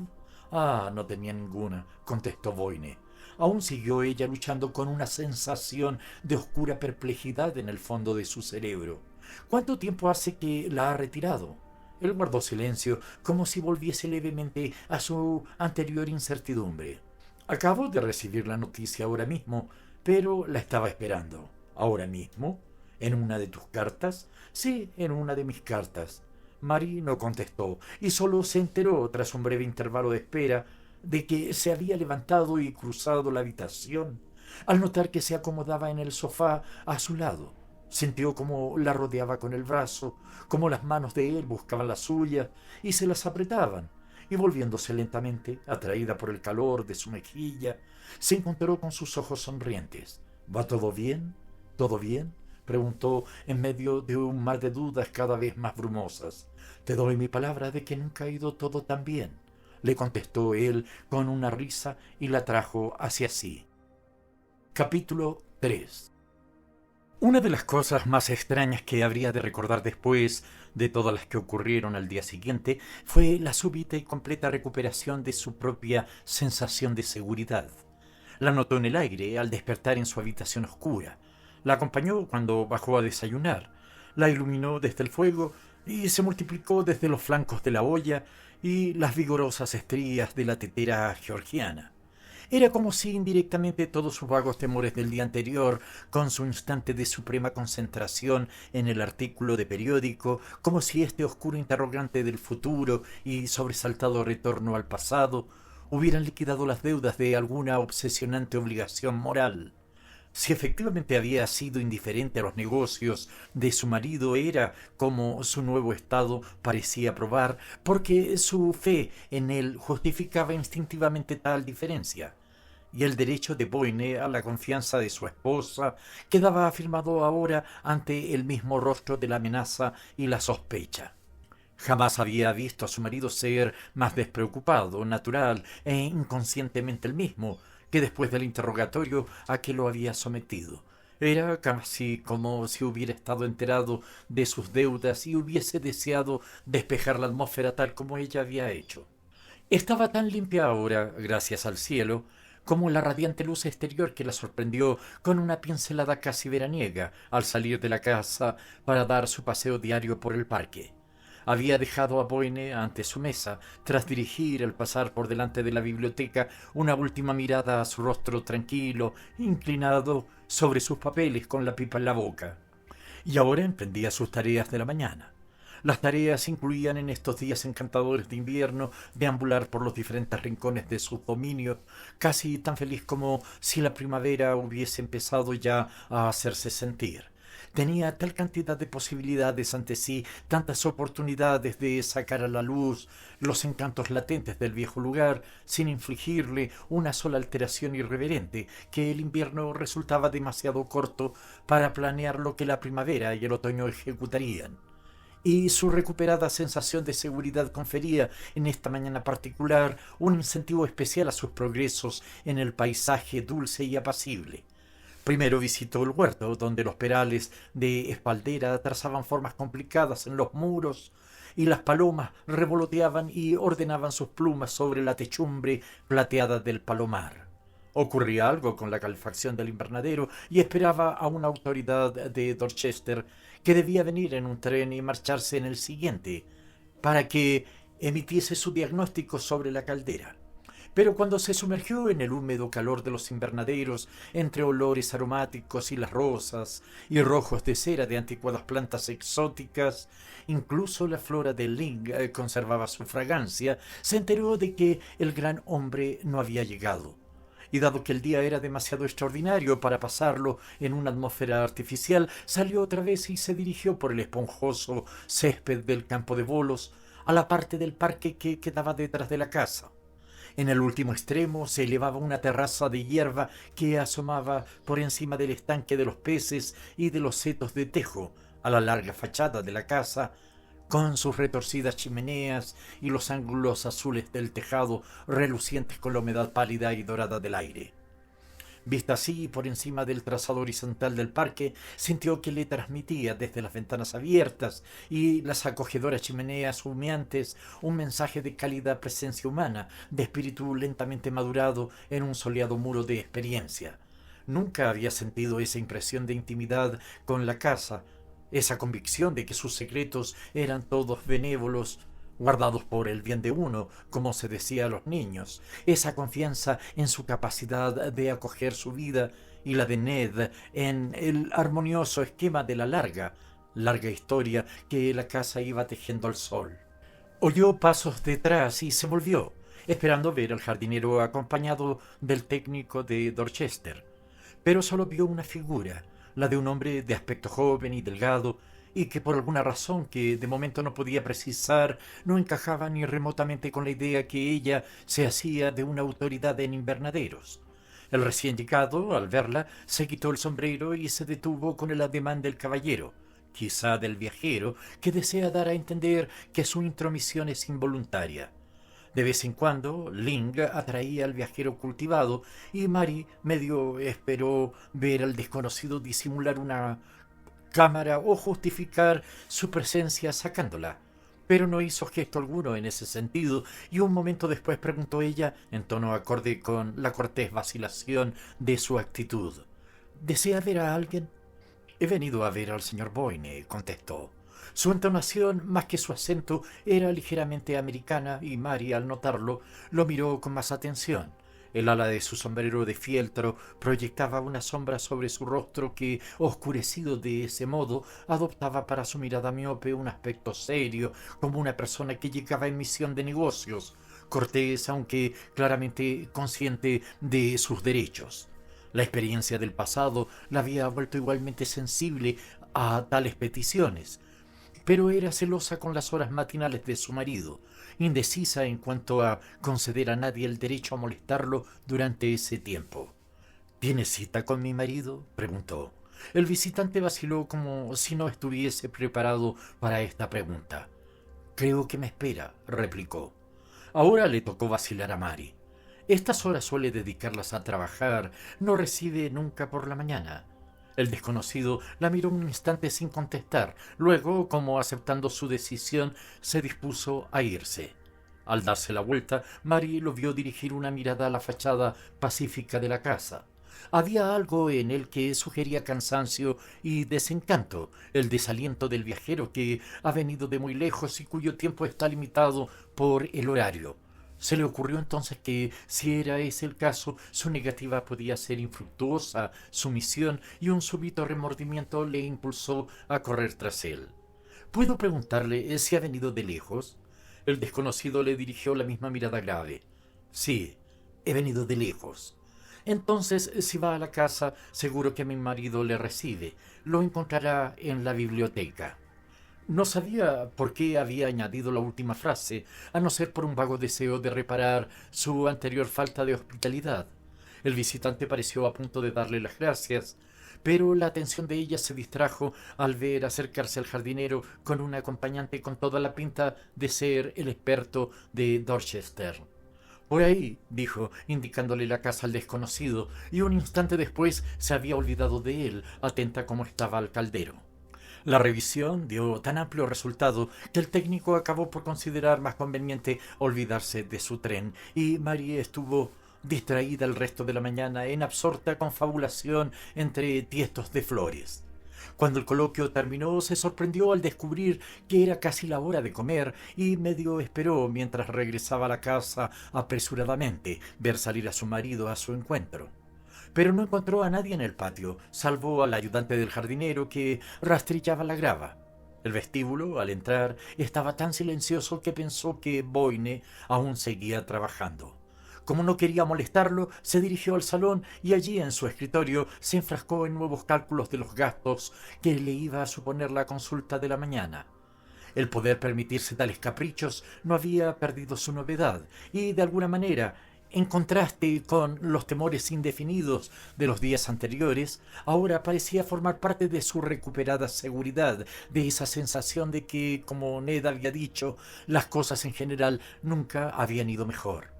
Ah, no tenía ninguna, contestó Boyne. Aún siguió ella luchando con una sensación de oscura perplejidad en el fondo de su cerebro. ¿Cuánto tiempo hace que la ha retirado? Él guardó silencio, como si volviese levemente a su anterior incertidumbre. Acabo de recibir la noticia ahora mismo, pero la estaba esperando. ¿Ahora mismo? ¿En una de tus cartas? Sí, en una de mis cartas. Mary no contestó, y solo se enteró, tras un breve intervalo de espera, de que se había levantado y cruzado la habitación, al notar que se acomodaba en el sofá a su lado. Sintió cómo la rodeaba con el brazo, cómo las manos de él buscaban las suyas y se las apretaban, y volviéndose lentamente, atraída por el calor de su mejilla, se encontró con sus ojos sonrientes. ¿Va todo bien? ¿Todo bien?, preguntó en medio de un mar de dudas cada vez más brumosas. Te doy mi palabra de que nunca ha ido todo tan bien, le contestó él con una risa y la trajo hacia sí. Capítulo 3. Una de las cosas más extrañas que habría de recordar después de todas las que ocurrieron al día siguiente fue la súbita y completa recuperación de su propia sensación de seguridad. La notó en el aire al despertar en su habitación oscura. La acompañó cuando bajó a desayunar. La iluminó desde el fuego y se multiplicó desde los flancos de la olla y las vigorosas estrías de la tetera georgiana. Era como si indirectamente todos sus vagos temores del día anterior, con su instante de suprema concentración en el artículo de periódico, como si este oscuro interrogante del futuro y sobresaltado retorno al pasado, hubieran liquidado las deudas de alguna obsesionante obligación moral. Si efectivamente había sido indiferente a los negocios de su marido era, como su nuevo estado parecía probar, porque su fe en él justificaba instintivamente tal diferencia, y el derecho de Boyne a la confianza de su esposa quedaba afirmado ahora ante el mismo rostro de la amenaza y la sospecha. Jamás había visto a su marido ser más despreocupado, natural e inconscientemente el mismo, que después del interrogatorio a que lo había sometido. Era casi como si hubiera estado enterado de sus deudas y hubiese deseado despejar la atmósfera tal como ella había hecho. Estaba tan limpia ahora, gracias al cielo, como la radiante luz exterior que la sorprendió con una pincelada casi veraniega al salir de la casa para dar su paseo diario por el parque. Había dejado a Boyne ante su mesa, tras dirigir al pasar por delante de la biblioteca una última mirada a su rostro tranquilo, inclinado sobre sus papeles con la pipa en la boca. Y ahora emprendía sus tareas de la mañana. Las tareas incluían en estos días encantadores de invierno deambular por los diferentes rincones de sus dominios, casi tan feliz como si la primavera hubiese empezado ya a hacerse sentir. Tenía tal cantidad de posibilidades ante sí, tantas oportunidades de sacar a la luz los encantos latentes del viejo lugar, sin infligirle una sola alteración irreverente, que el invierno resultaba demasiado corto para planear lo que la primavera y el otoño ejecutarían. Y su recuperada sensación de seguridad confería en esta mañana particular un incentivo especial a sus progresos en el paisaje dulce y apacible. Primero visitó el huerto, donde los perales de espaldera trazaban formas complicadas en los muros, y las palomas revoloteaban y ordenaban sus plumas sobre la techumbre plateada del palomar. Ocurría algo con la calefacción del invernadero y esperaba a una autoridad de Dorchester que debía venir en un tren y marcharse en el siguiente, para que emitiese su diagnóstico sobre la caldera. Pero cuando se sumergió en el húmedo calor de los invernaderos, entre olores aromáticos y las rosas y rojos de cera de anticuadas plantas exóticas, incluso la flora del Ling conservaba su fragancia, se enteró de que el gran hombre no había llegado. Y dado que el día era demasiado extraordinario para pasarlo en una atmósfera artificial, salió otra vez y se dirigió por el esponjoso césped del campo de bolos a la parte del parque que quedaba detrás de la casa. En el último extremo se elevaba una terraza de hierba que asomaba por encima del estanque de los peces y de los setos de tejo, a la larga fachada de la casa, con sus retorcidas chimeneas y los ángulos azules del tejado relucientes con la humedad pálida y dorada del aire. Vista así por encima del trazado horizontal del parque, sintió que le transmitía desde las ventanas abiertas y las acogedoras chimeneas humeantes un mensaje de cálida presencia humana, de espíritu lentamente madurado en un soleado muro de experiencia. Nunca había sentido esa impresión de intimidad con la casa, esa convicción de que sus secretos eran todos benévolos, guardados por el bien de uno, como se decía a los niños, esa confianza en su capacidad de acoger su vida y la de Ned en el armonioso esquema de la larga historia que la casa iba tejiendo al sol. Oyó pasos detrás y se volvió, esperando ver al jardinero acompañado del técnico de Dorchester, pero solo vio una figura, la de un hombre de aspecto joven y delgado, y que por alguna razón que de momento no podía precisar, no encajaba ni remotamente con la idea que ella se hacía de una autoridad en invernaderos. El recién llegado, al verla, se quitó el sombrero y se detuvo con el ademán del caballero, quizá del viajero, que desea dar a entender que su intromisión es involuntaria. De vez en cuando, Ling atraía al viajero cultivado y Mary medio esperó ver al desconocido disimular una cámara o justificar su presencia sacándola. Pero no hizo gesto alguno en ese sentido y un momento después preguntó ella, en tono acorde con la cortés vacilación de su actitud: ¿Desea ver a alguien? He venido a ver al señor Boyne, contestó. Su entonación, más que su acento, era ligeramente americana y Mary, al notarlo, lo miró con más atención. El ala de su sombrero de fieltro proyectaba una sombra sobre su rostro que, oscurecido de ese modo, adoptaba para su mirada miope un aspecto serio, como una persona que llegaba en misión de negocios, cortés aunque claramente consciente de sus derechos. La experiencia del pasado la había vuelto igualmente sensible a tales peticiones, pero era celosa con las horas matinales de su marido, indecisa en cuanto a conceder a nadie el derecho a molestarlo durante ese tiempo. ¿Tiene cita con mi marido?, preguntó. El visitante vaciló como si no estuviese preparado para esta pregunta. Creo que me espera, replicó. Ahora le tocó vacilar a Mary. Estas horas suele dedicarlas a trabajar, no recibe nunca por la mañana. El desconocido la miró un instante sin contestar. Luego, como aceptando su decisión, se dispuso a irse. Al darse la vuelta, Mary lo vio dirigir una mirada a la fachada pacífica de la casa. Había algo en él que sugería cansancio y desencanto, el desaliento del viajero que ha venido de muy lejos y cuyo tiempo está limitado por el horario. Se le ocurrió entonces que, si era ese el caso, su negativa podía ser infructuosa, su misión, y un súbito remordimiento le impulsó a correr tras él. ¿Puedo preguntarle si ha venido de lejos? El desconocido le dirigió la misma mirada grave. Sí, he venido de lejos. Entonces, si va a la casa, seguro que mi marido le recibe. Lo encontrará en la biblioteca. No sabía por qué había añadido la última frase, a no ser por un vago deseo de reparar su anterior falta de hospitalidad. El visitante pareció a punto de darle las gracias, pero la atención de ella se distrajo al ver acercarse al jardinero con un acompañante con toda la pinta de ser el experto de Dorchester. Por ahí, dijo, indicándole la casa al desconocido, y un instante después se había olvidado de él, atenta como estaba al caldero. La revisión dio tan amplio resultado que el técnico acabó por considerar más conveniente olvidarse de su tren, y Mary estuvo distraída el resto de la mañana en absorta confabulación entre tiestos de flores. Cuando el coloquio terminó, se sorprendió al descubrir que era casi la hora de comer y medio esperó mientras regresaba a la casa apresuradamente ver salir a su marido a su encuentro. Pero no encontró a nadie en el patio, salvo al ayudante del jardinero que rastrillaba la grava. El vestíbulo, al entrar, estaba tan silencioso que pensó que Boyne aún seguía trabajando. Como no quería molestarlo, se dirigió al salón y allí en su escritorio se enfrascó en nuevos cálculos de los gastos que le iba a suponer la consulta de la mañana. El poder permitirse tales caprichos no había perdido su novedad y, de alguna manera, En contraste con los temores indefinidos de los días anteriores, ahora parecía formar parte de su recuperada seguridad, de esa sensación de que, como Ned había dicho, las cosas en general nunca habían ido mejor.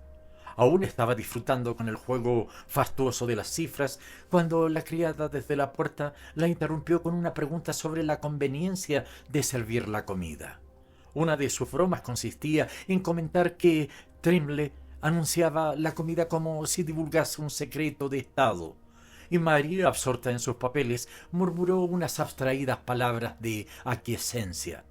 Aún estaba disfrutando con el juego fastuoso de las cifras cuando la criada desde la puerta la interrumpió con una pregunta sobre la conveniencia de servir la comida. Una de sus bromas consistía en comentar que Trimble anunciaba la comida como si divulgase un secreto de Estado, y Mary, absorta en sus papeles, murmuró unas abstraídas palabras de aquiescencia.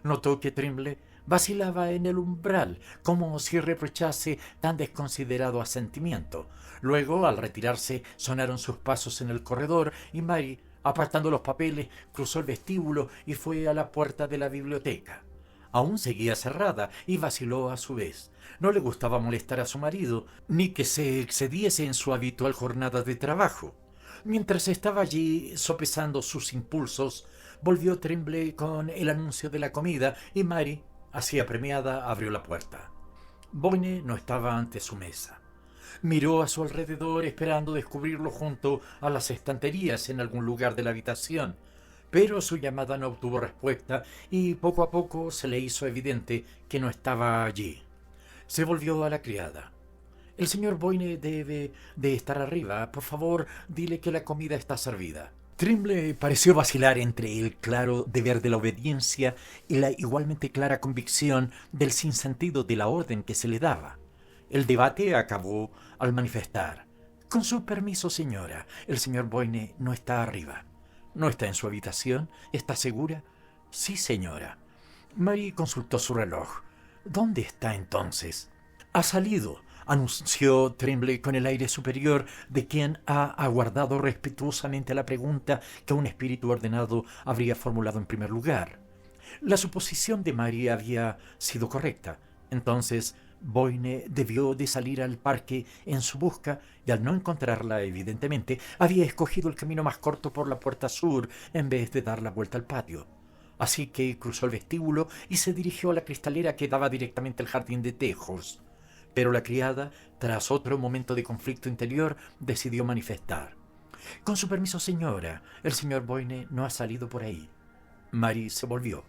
Notó que Trimble vacilaba en el umbral, como si reprochase tan desconsiderado asentimiento. Luego, al retirarse, sonaron sus pasos en el corredor y Mary, apartando los papeles, cruzó el vestíbulo y fue a la puerta de la biblioteca. Aún seguía cerrada y vaciló a su vez. No le gustaba molestar a su marido, ni que se excediese en su habitual jornada de trabajo. Mientras estaba allí sopesando sus impulsos, volvió Trimble con el anuncio de la comida y Mary, así apremiada, abrió la puerta. Boyne no estaba ante su mesa. Miró a su alrededor esperando descubrirlo junto a las estanterías en algún lugar de la habitación, pero su llamada no obtuvo respuesta y poco a poco se le hizo evidente que no estaba allí. Se volvió a la criada. El señor Boyne debe de estar arriba. Por favor, dile que la comida está servida. Trimble pareció vacilar entre el claro deber de la obediencia y la igualmente clara convicción del sinsentido de la orden que se le daba. El debate acabó al manifestar: con su permiso, señora, el señor Boyne no está arriba. ¿No está en su habitación? ¿Está segura? Sí, señora. Mary consultó su reloj. ¿Dónde está entonces? Ha salido, anunció Trimble con el aire superior de quien ha aguardado respetuosamente la pregunta que un espíritu ordenado habría formulado en primer lugar. La suposición de Mary había sido correcta. Entonces Boyne debió de salir al parque en su busca y al no encontrarla, evidentemente, había escogido el camino más corto por la puerta sur en vez de dar la vuelta al patio. Así que cruzó el vestíbulo y se dirigió a la cristalera que daba directamente al jardín de tejos. Pero la criada, tras otro momento de conflicto interior, decidió manifestar: con su permiso, señora, el señor Boyne no ha salido por ahí. Mary se volvió.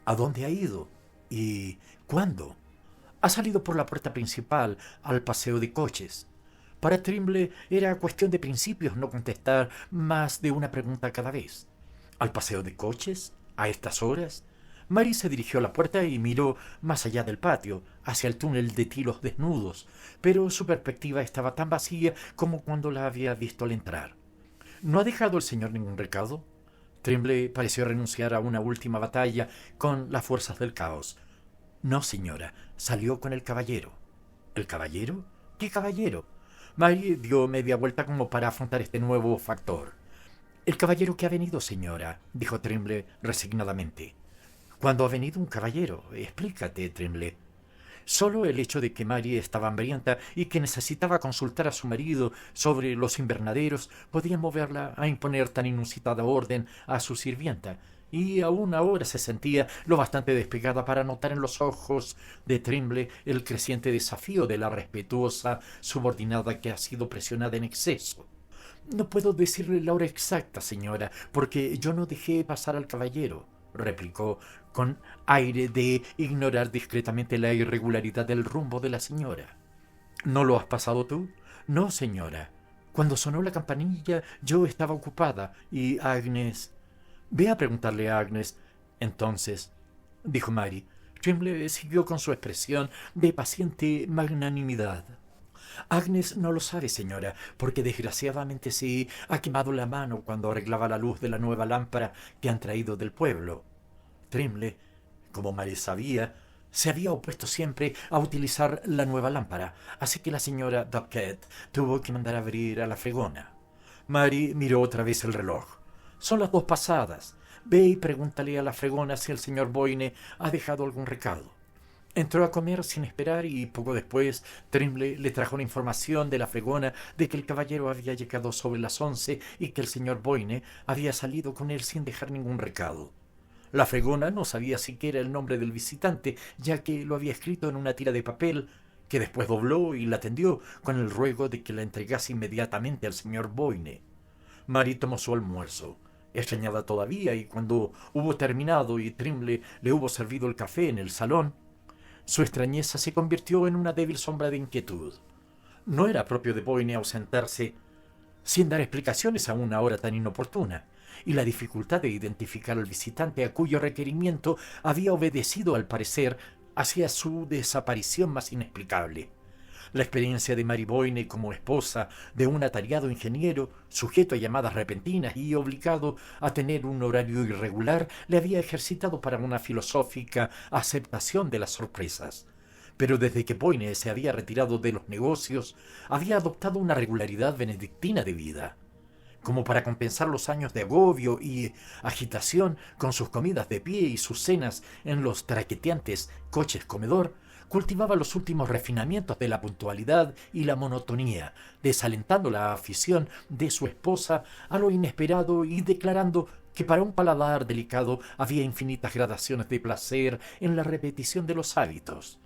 ¿A dónde ha ido? ¿Y cuándo? Ha salido por la puerta principal al paseo de coches. Para Trimble era cuestión de principios no contestar más de una pregunta cada vez. ¿Al paseo de coches? ¿A estas horas? Mary se dirigió a la puerta y miró más allá del patio, hacia el túnel de tilos desnudos, pero su perspectiva estaba tan vacía como cuando la había visto al entrar. ¿No ha dejado el señor ningún recado? Trimble pareció renunciar a una última batalla con las fuerzas del caos. No, señora, salió con el caballero. ¿El caballero? ¿Qué caballero? Mary dio media vuelta como para afrontar este nuevo factor. El caballero que ha venido, señora, dijo Trimble resignadamente. ¿Cuándo ha venido un caballero? Explícate, Trimble. Solo el hecho de que Mary estaba hambrienta y que necesitaba consultar a su marido sobre los invernaderos podía moverla a imponer tan inusitada orden a su sirvienta, y aún ahora se sentía lo bastante despegada para notar en los ojos de Trimble el creciente desafío de la respetuosa subordinada que ha sido presionada en exceso. No puedo decirle la hora exacta, señora, porque yo no dejé pasar al caballero, replicó con aire de ignorar discretamente la irregularidad del rumbo de la señora. ¿No lo has pasado tú? No, señora. Cuando sonó la campanilla yo estaba ocupada y Agnes... Ve a preguntarle a Agnes. Entonces, dijo Mary. Trimble siguió con su expresión de paciente magnanimidad. Agnes no lo sabe, señora, porque desgraciadamente se ha quemado la mano cuando arreglaba la luz de la nueva lámpara que han traído del pueblo. Trimble, como Mary sabía, se había opuesto siempre a utilizar la nueva lámpara, así que la señora Duckett tuvo que mandar abrir a la fregona. Mary miró otra vez el reloj. Son las 2 pasadas. Ve y pregúntale a la fregona si el señor Boyne ha dejado algún recado. Entró a comer sin esperar y poco después Trimble le trajo la información de la fregona de que el caballero había llegado sobre las 11 y que el señor Boyne había salido con él sin dejar ningún recado. La fregona no sabía siquiera el nombre del visitante, ya que lo había escrito en una tira de papel que después dobló y la tendió con el ruego de que la entregase inmediatamente al señor Boyne. Mary tomó su almuerzo, extrañada todavía, y cuando hubo terminado y Trimble le hubo servido el café en el salón, su extrañeza se convirtió en una débil sombra de inquietud. No era propio de Boyne ausentarse sin dar explicaciones a una hora tan inoportuna, y la dificultad de identificar al visitante a cuyo requerimiento había obedecido, al parecer, hacia su desaparición más inexplicable. La experiencia de Mary Boyne como esposa de un atareado ingeniero, sujeto a llamadas repentinas y obligado a tener un horario irregular, le había ejercitado para una filosófica aceptación de las sorpresas. Pero desde que Boyne se había retirado de los negocios, había adoptado una regularidad benedictina de vida. Como para compensar los años de agobio y agitación con sus comidas de pie y sus cenas en los traqueteantes coches comedor, cultivaba los últimos refinamientos de la puntualidad y la monotonía, desalentando la afición de su esposa a lo inesperado y declarando que para un paladar delicado había infinitas gradaciones de placer en la repetición de los hábitos.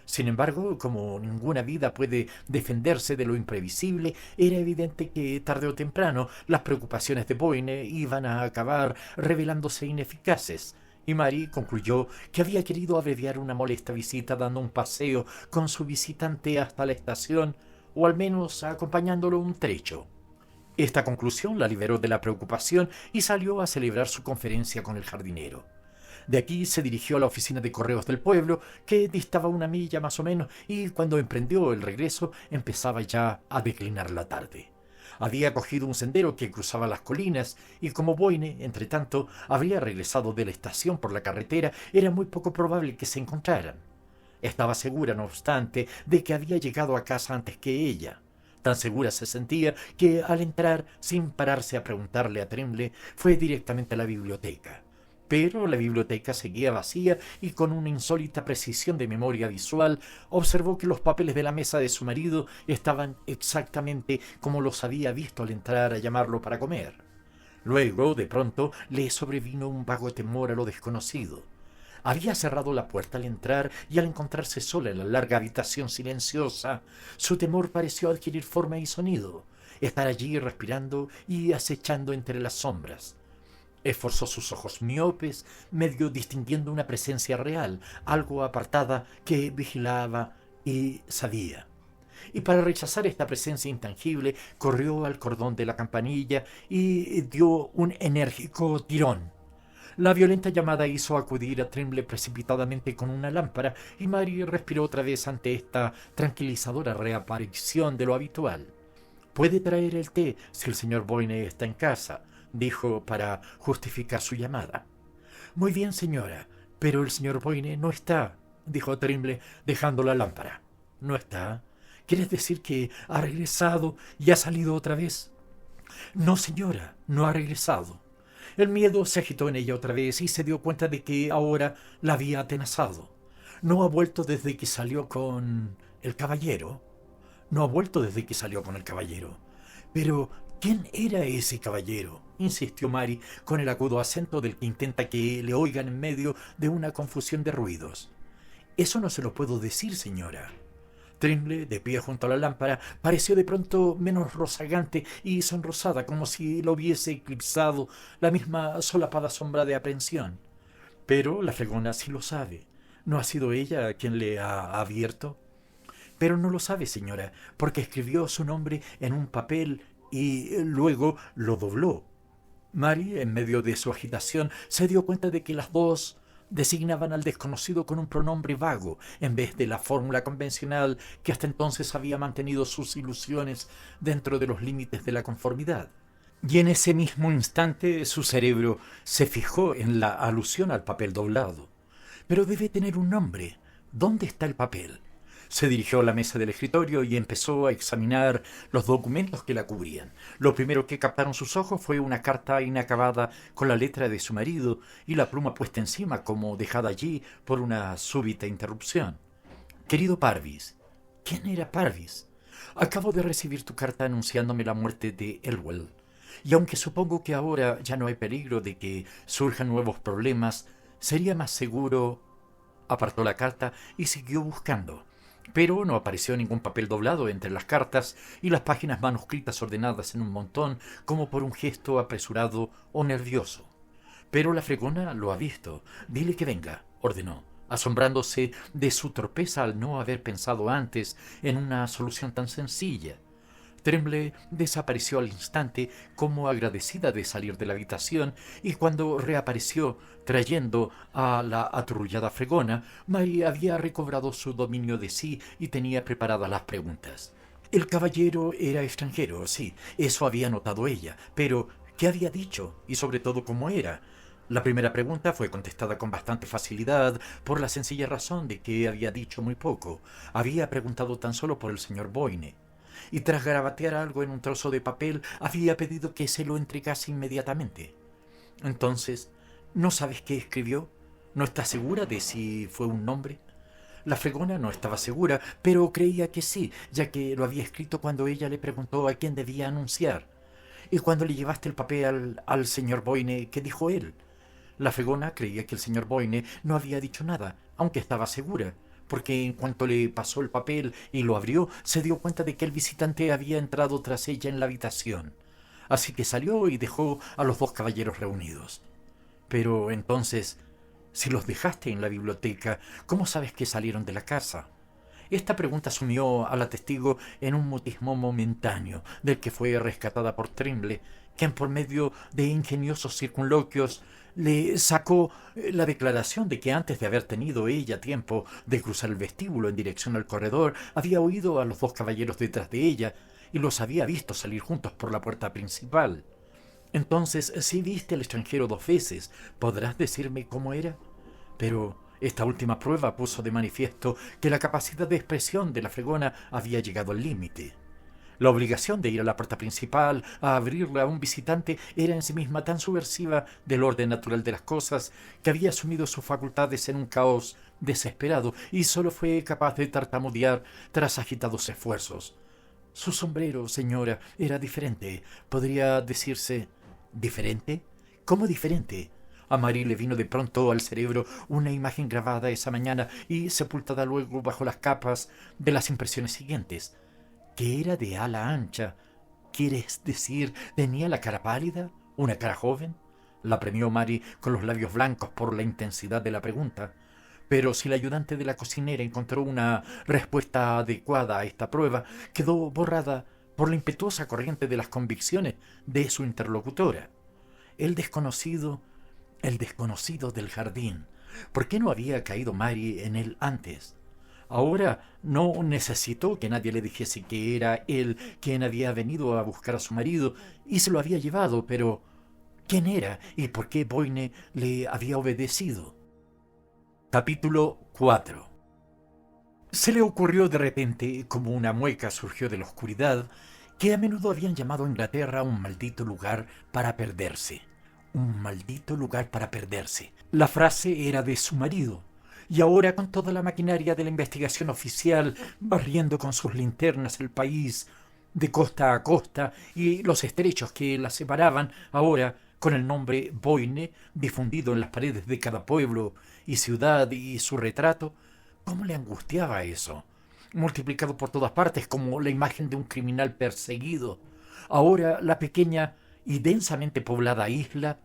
Sin embargo, como ninguna vida puede defenderse de lo imprevisible, era evidente que tarde o temprano las preocupaciones de Boyne iban a acabar revelándose ineficaces, y Mary concluyó que había querido abreviar una molesta visita dando un paseo con su visitante hasta la estación, o al menos acompañándolo un trecho. Esta conclusión la liberó de la preocupación y salió a celebrar su conferencia con el jardinero. De aquí se dirigió a la oficina de correos del pueblo, que distaba 1 milla más o menos, y cuando emprendió el regreso empezaba ya a declinar la tarde. Había cogido un sendero que cruzaba las colinas, y como Boyne, entre tanto, habría regresado de la estación por la carretera, era muy poco probable que se encontraran. Estaba segura, no obstante, de que había llegado a casa antes que ella. Tan segura se sentía que, al entrar, sin pararse a preguntarle a Trimble, fue directamente a la biblioteca. Pero la biblioteca seguía vacía, y con una insólita precisión de memoria visual observó que los papeles de la mesa de su marido estaban exactamente como los había visto al entrar a llamarlo para comer. Luego, de pronto, le sobrevino un vago temor a lo desconocido. Había cerrado la puerta al entrar, y al encontrarse sola en la larga habitación silenciosa, su temor pareció adquirir forma y sonido, estar allí respirando y acechando entre las sombras. Esforzó sus ojos miopes, medio distinguiendo una presencia real, algo apartada, que vigilaba y sabía. Y para rechazar esta presencia intangible, corrió al cordón de la campanilla y dio un enérgico tirón. La violenta llamada hizo acudir a Trimble precipitadamente con una lámpara, y Mary respiró otra vez ante esta tranquilizadora reaparición de lo habitual. «Puede traer el té si el señor Boyne está en casa», dijo para justificar su llamada. «Muy bien, señora, pero el señor Boyne no está», dijo Trimble, dejando la lámpara. «¿No está? ¿Quieres decir que ha regresado y ha salido otra vez?» «No, señora, no ha regresado». El miedo se agitó en ella otra vez y se dio cuenta de que ahora la había atenazado. «¿No ha vuelto desde que salió con el caballero?» «No ha vuelto desde que salió con el caballero». «Pero ¿quién era ese caballero?», insistió Mary con el agudo acento del que intenta que le oigan en medio de una confusión de ruidos. «Eso no se lo puedo decir, señora». Trimble, de pie junto a la lámpara, pareció de pronto menos rozagante y sonrosada, como si lo hubiese eclipsado la misma solapada sombra de aprensión. «Pero la fregona sí lo sabe. ¿No ha sido ella quien le ha abierto?» «Pero no lo sabe, señora, porque escribió su nombre en un papel y luego lo dobló». Mary, en medio de su agitación, se dio cuenta de que las dos designaban al desconocido con un pronombre vago, en vez de la fórmula convencional que hasta entonces había mantenido sus ilusiones dentro de los límites de la conformidad. Y en ese mismo instante su cerebro se fijó en la alusión al papel doblado. «Pero debe tener un nombre. ¿Dónde está el papel?» Se dirigió a la mesa del escritorio y empezó a examinar los documentos que la cubrían. Lo primero que captaron sus ojos fue una carta inacabada con la letra de su marido y la pluma puesta encima, como dejada allí por una súbita interrupción. «Querido Parvis». ¿Quién era Parvis? «Acabo de recibir tu carta anunciándome la muerte de Elwell, y aunque supongo que ahora ya no hay peligro de que surjan nuevos problemas, sería más seguro...». Apartó la carta y siguió buscando. Pero no apareció ningún papel doblado entre las cartas y las páginas manuscritas ordenadas en un montón como por un gesto apresurado o nervioso. Pero la fregona lo ha visto. Dile que venga, ordenó, asombrándose de su torpeza al no haber pensado antes en una solución tan sencilla. Tremble desapareció al instante como agradecida de salir de la habitación, y cuando reapareció trayendo a la aturrullada fregona, Mary había recobrado su dominio de sí y tenía preparadas las preguntas. El caballero era extranjero, sí, eso había notado ella, pero ¿qué había dicho? Y sobre todo, ¿cómo era? La primera pregunta fue contestada con bastante facilidad por la sencilla razón de que había dicho muy poco. Había preguntado tan solo por el señor Boyne, y tras garabatear algo en un trozo de papel había pedido que se lo entregase inmediatamente. Entonces, ¿no sabes qué escribió? ¿No estás segura de si fue un nombre? La fregona no estaba segura, pero creía que sí, ya que lo había escrito cuando ella le preguntó a quién debía anunciar. ¿Y cuando le llevaste el papel al señor Boyne, qué dijo él? La fregona creía que el señor Boyne no había dicho nada, aunque estaba segura, porque en cuanto le pasó el papel y lo abrió, se dio cuenta de que el visitante había entrado tras ella en la habitación. Así que salió y dejó a los dos caballeros reunidos. Pero entonces, si los dejaste en la biblioteca, ¿cómo sabes que salieron de la casa? Esta pregunta sumió a la testigo en un mutismo momentáneo, del que fue rescatada por Trimble, quien por medio de ingeniosos circunloquios le sacó la declaración de que antes de haber tenido ella tiempo de cruzar el vestíbulo en dirección al corredor, había oído a los dos caballeros detrás de ella y los había visto salir juntos por la puerta principal. Entonces, si viste al extranjero 2 veces, ¿podrás decirme cómo era? Pero esta última prueba puso de manifiesto que la capacidad de expresión de la fregona había llegado al límite. La obligación de ir a la puerta principal a abrirla a un visitante era en sí misma tan subversiva del orden natural de las cosas que había sumido sus facultades en un caos desesperado y sólo fue capaz de tartamudear tras agitados esfuerzos. Su sombrero, señora, era diferente. ¿Podría decirse diferente? ¿Cómo diferente? A Mary le vino de pronto al cerebro una imagen grabada esa mañana y sepultada luego bajo las capas de las impresiones siguientes. Que era de ala ancha. ¿Quieres decir, tenía la cara pálida? ¿Una cara joven? La premió Mary con los labios blancos por la intensidad de la pregunta. Pero si la ayudante de la cocinera encontró una respuesta adecuada a esta prueba, quedó borrada por la impetuosa corriente de las convicciones de su interlocutora. El desconocido del jardín. ¿Por qué no había caído Mary en él antes? Ahora no necesitó que nadie le dijese que era él quien había venido a buscar a su marido y se lo había llevado, pero ¿quién era y por qué Boyne le había obedecido? Capítulo 4. Se le ocurrió de repente, como una mueca surgió de la oscuridad, que a menudo habían llamado a Inglaterra un maldito lugar para perderse. Un maldito lugar para perderse. La frase era de su marido, y ahora con toda la maquinaria de la investigación oficial barriendo con sus linternas el país de costa a costa y los estrechos que la separaban, ahora con el nombre Boyne difundido en las paredes de cada pueblo y ciudad y su retrato, ¿cómo le angustiaba eso? Multiplicado por todas partes como la imagen de un criminal perseguido. Ahora la pequeña y densamente poblada isla,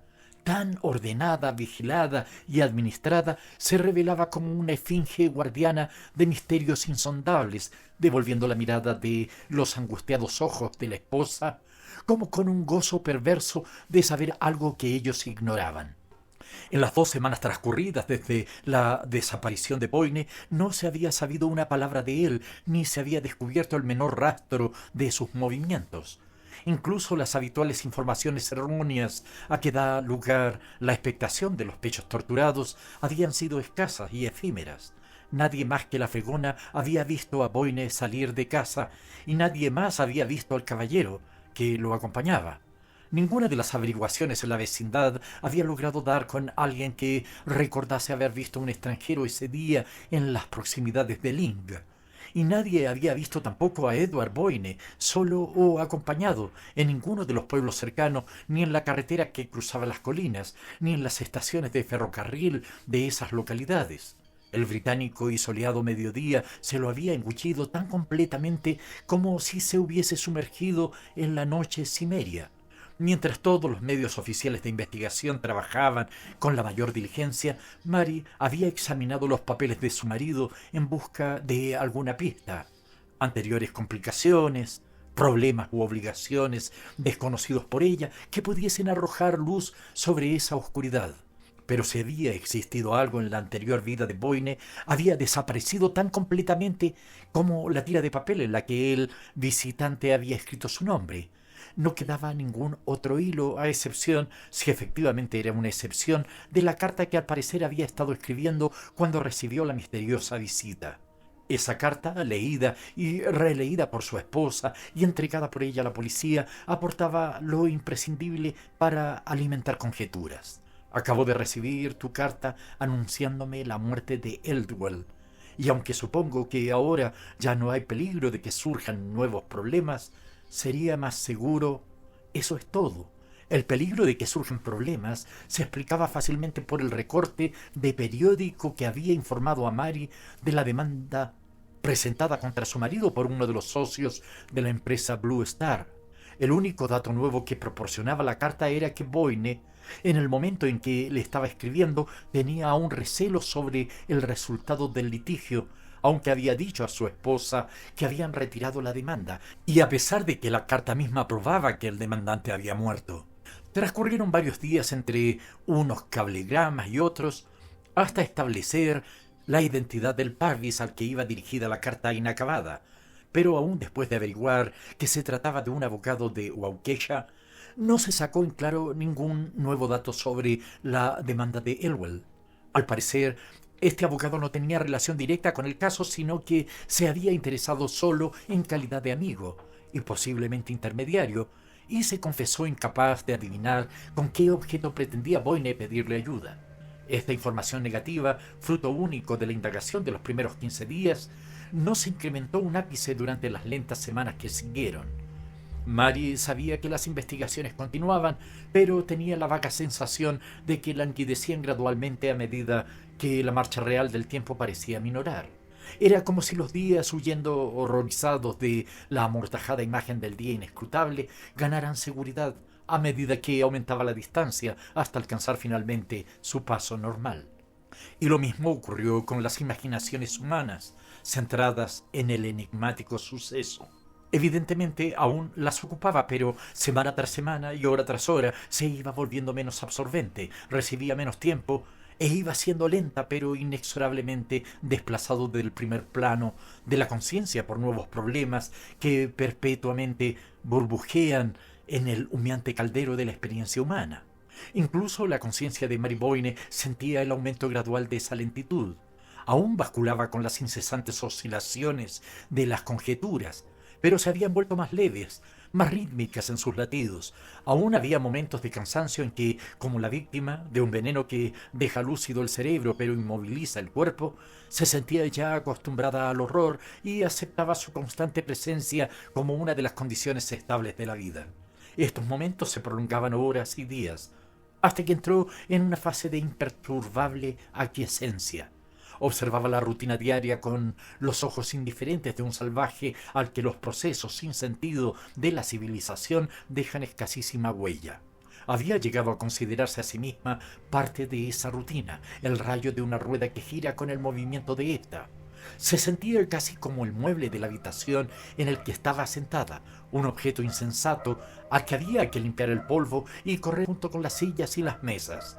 tan ordenada, vigilada y administrada, se revelaba como una esfinge guardiana de misterios insondables, devolviendo la mirada de los angustiados ojos de la esposa, como con un gozo perverso de saber algo que ellos ignoraban. En las 2 semanas transcurridas desde la desaparición de Boyne no se había sabido una palabra de él, ni se había descubierto el menor rastro de sus movimientos. Incluso las habituales informaciones erróneas a que da lugar la expectación de los pechos torturados habían sido escasas y efímeras. Nadie más que la fregona había visto a Boyne salir de casa y nadie más había visto al caballero que lo acompañaba. Ninguna de las averiguaciones en la vecindad había logrado dar con alguien que recordase haber visto a un extranjero ese día en las proximidades de Lyng. Y nadie había visto tampoco a Edward Boyne, solo o acompañado, en ninguno de los pueblos cercanos, ni en la carretera que cruzaba las colinas, ni en las estaciones de ferrocarril de esas localidades. El británico y soleado mediodía se lo había engullido tan completamente como si se hubiese sumergido en la noche cimeria. Mientras todos los medios oficiales de investigación trabajaban con la mayor diligencia, Mary había examinado los papeles de su marido en busca de alguna pista. Anteriores complicaciones, problemas u obligaciones desconocidos por ella que pudiesen arrojar luz sobre esa oscuridad. Pero si había existido algo en la anterior vida de Boyne, había desaparecido tan completamente como la tira de papel en la que el visitante había escrito su nombre. No quedaba ningún otro hilo, a excepción, si efectivamente era una excepción, de la carta que al parecer había estado escribiendo cuando recibió la misteriosa visita. Esa carta, leída y releída por su esposa y entregada por ella a la policía, aportaba lo imprescindible para alimentar conjeturas. Acabo de recibir tu carta anunciándome la muerte de Eldwell, y aunque supongo que ahora ya no hay peligro de que surjan nuevos problemas, sería más seguro. Eso es todo. El peligro de que surjan problemas se explicaba fácilmente por el recorte de periódico que había informado a Mary de la demanda presentada contra su marido por uno de los socios de la empresa Blue Star. El único dato nuevo que proporcionaba la carta era que Boyne, en el momento en que le estaba escribiendo, tenía aún recelo sobre el resultado del litigio, aunque había dicho a su esposa que habían retirado la demanda, y a pesar de que la carta misma probaba que el demandante había muerto. Transcurrieron varios días entre unos cablegramas y otros, hasta establecer la identidad del Parvis al que iba dirigida la carta inacabada, pero aún después de averiguar que se trataba de un abogado de Waukesha, no se sacó en claro ningún nuevo dato sobre la demanda de Elwell. Al parecer, este abogado no tenía relación directa con el caso, sino que se había interesado solo en calidad de amigo y posiblemente intermediario, y se confesó incapaz de adivinar con qué objeto pretendía Boyne pedirle ayuda. Esta información negativa, fruto único de la indagación de los primeros 15 días, no se incrementó un ápice durante las lentas semanas que siguieron. Mary sabía que las investigaciones continuaban, pero tenía la vaga sensación de que languidecían gradualmente a medida que la marcha real del tiempo parecía minorar. Era como si los días, huyendo horrorizados de la amortajada imagen del día inescrutable, ganaran seguridad a medida que aumentaba la distancia hasta alcanzar finalmente su paso normal. Y lo mismo ocurrió con las imaginaciones humanas, centradas en el enigmático suceso. Evidentemente aún las ocupaba, pero semana tras semana y hora tras hora se iba volviendo menos absorbente, recibía menos tiempo e iba siendo lenta pero inexorablemente desplazado del primer plano de la conciencia por nuevos problemas que perpetuamente burbujean en el humeante caldero de la experiencia humana. Incluso la conciencia de Mary Boyne sentía el aumento gradual de esa lentitud. Aún basculaba con las incesantes oscilaciones de las conjeturas, pero se habían vuelto más leves, más rítmicas en sus latidos. Aún había momentos de cansancio en que, como la víctima de un veneno que deja lúcido el cerebro pero inmoviliza el cuerpo, se sentía ya acostumbrada al horror y aceptaba su constante presencia como una de las condiciones estables de la vida. Estos momentos se prolongaban horas y días, hasta que entró en una fase de imperturbable aquiescencia. Observaba la rutina diaria con los ojos indiferentes de un salvaje al que los procesos sin sentido de la civilización dejan escasísima huella. Había llegado a considerarse a sí misma parte de esa rutina, el rayo de una rueda que gira con el movimiento de ésta. Se sentía casi como el mueble de la habitación en el que estaba sentada, un objeto insensato al que había que limpiar el polvo y correr junto con las sillas y las mesas.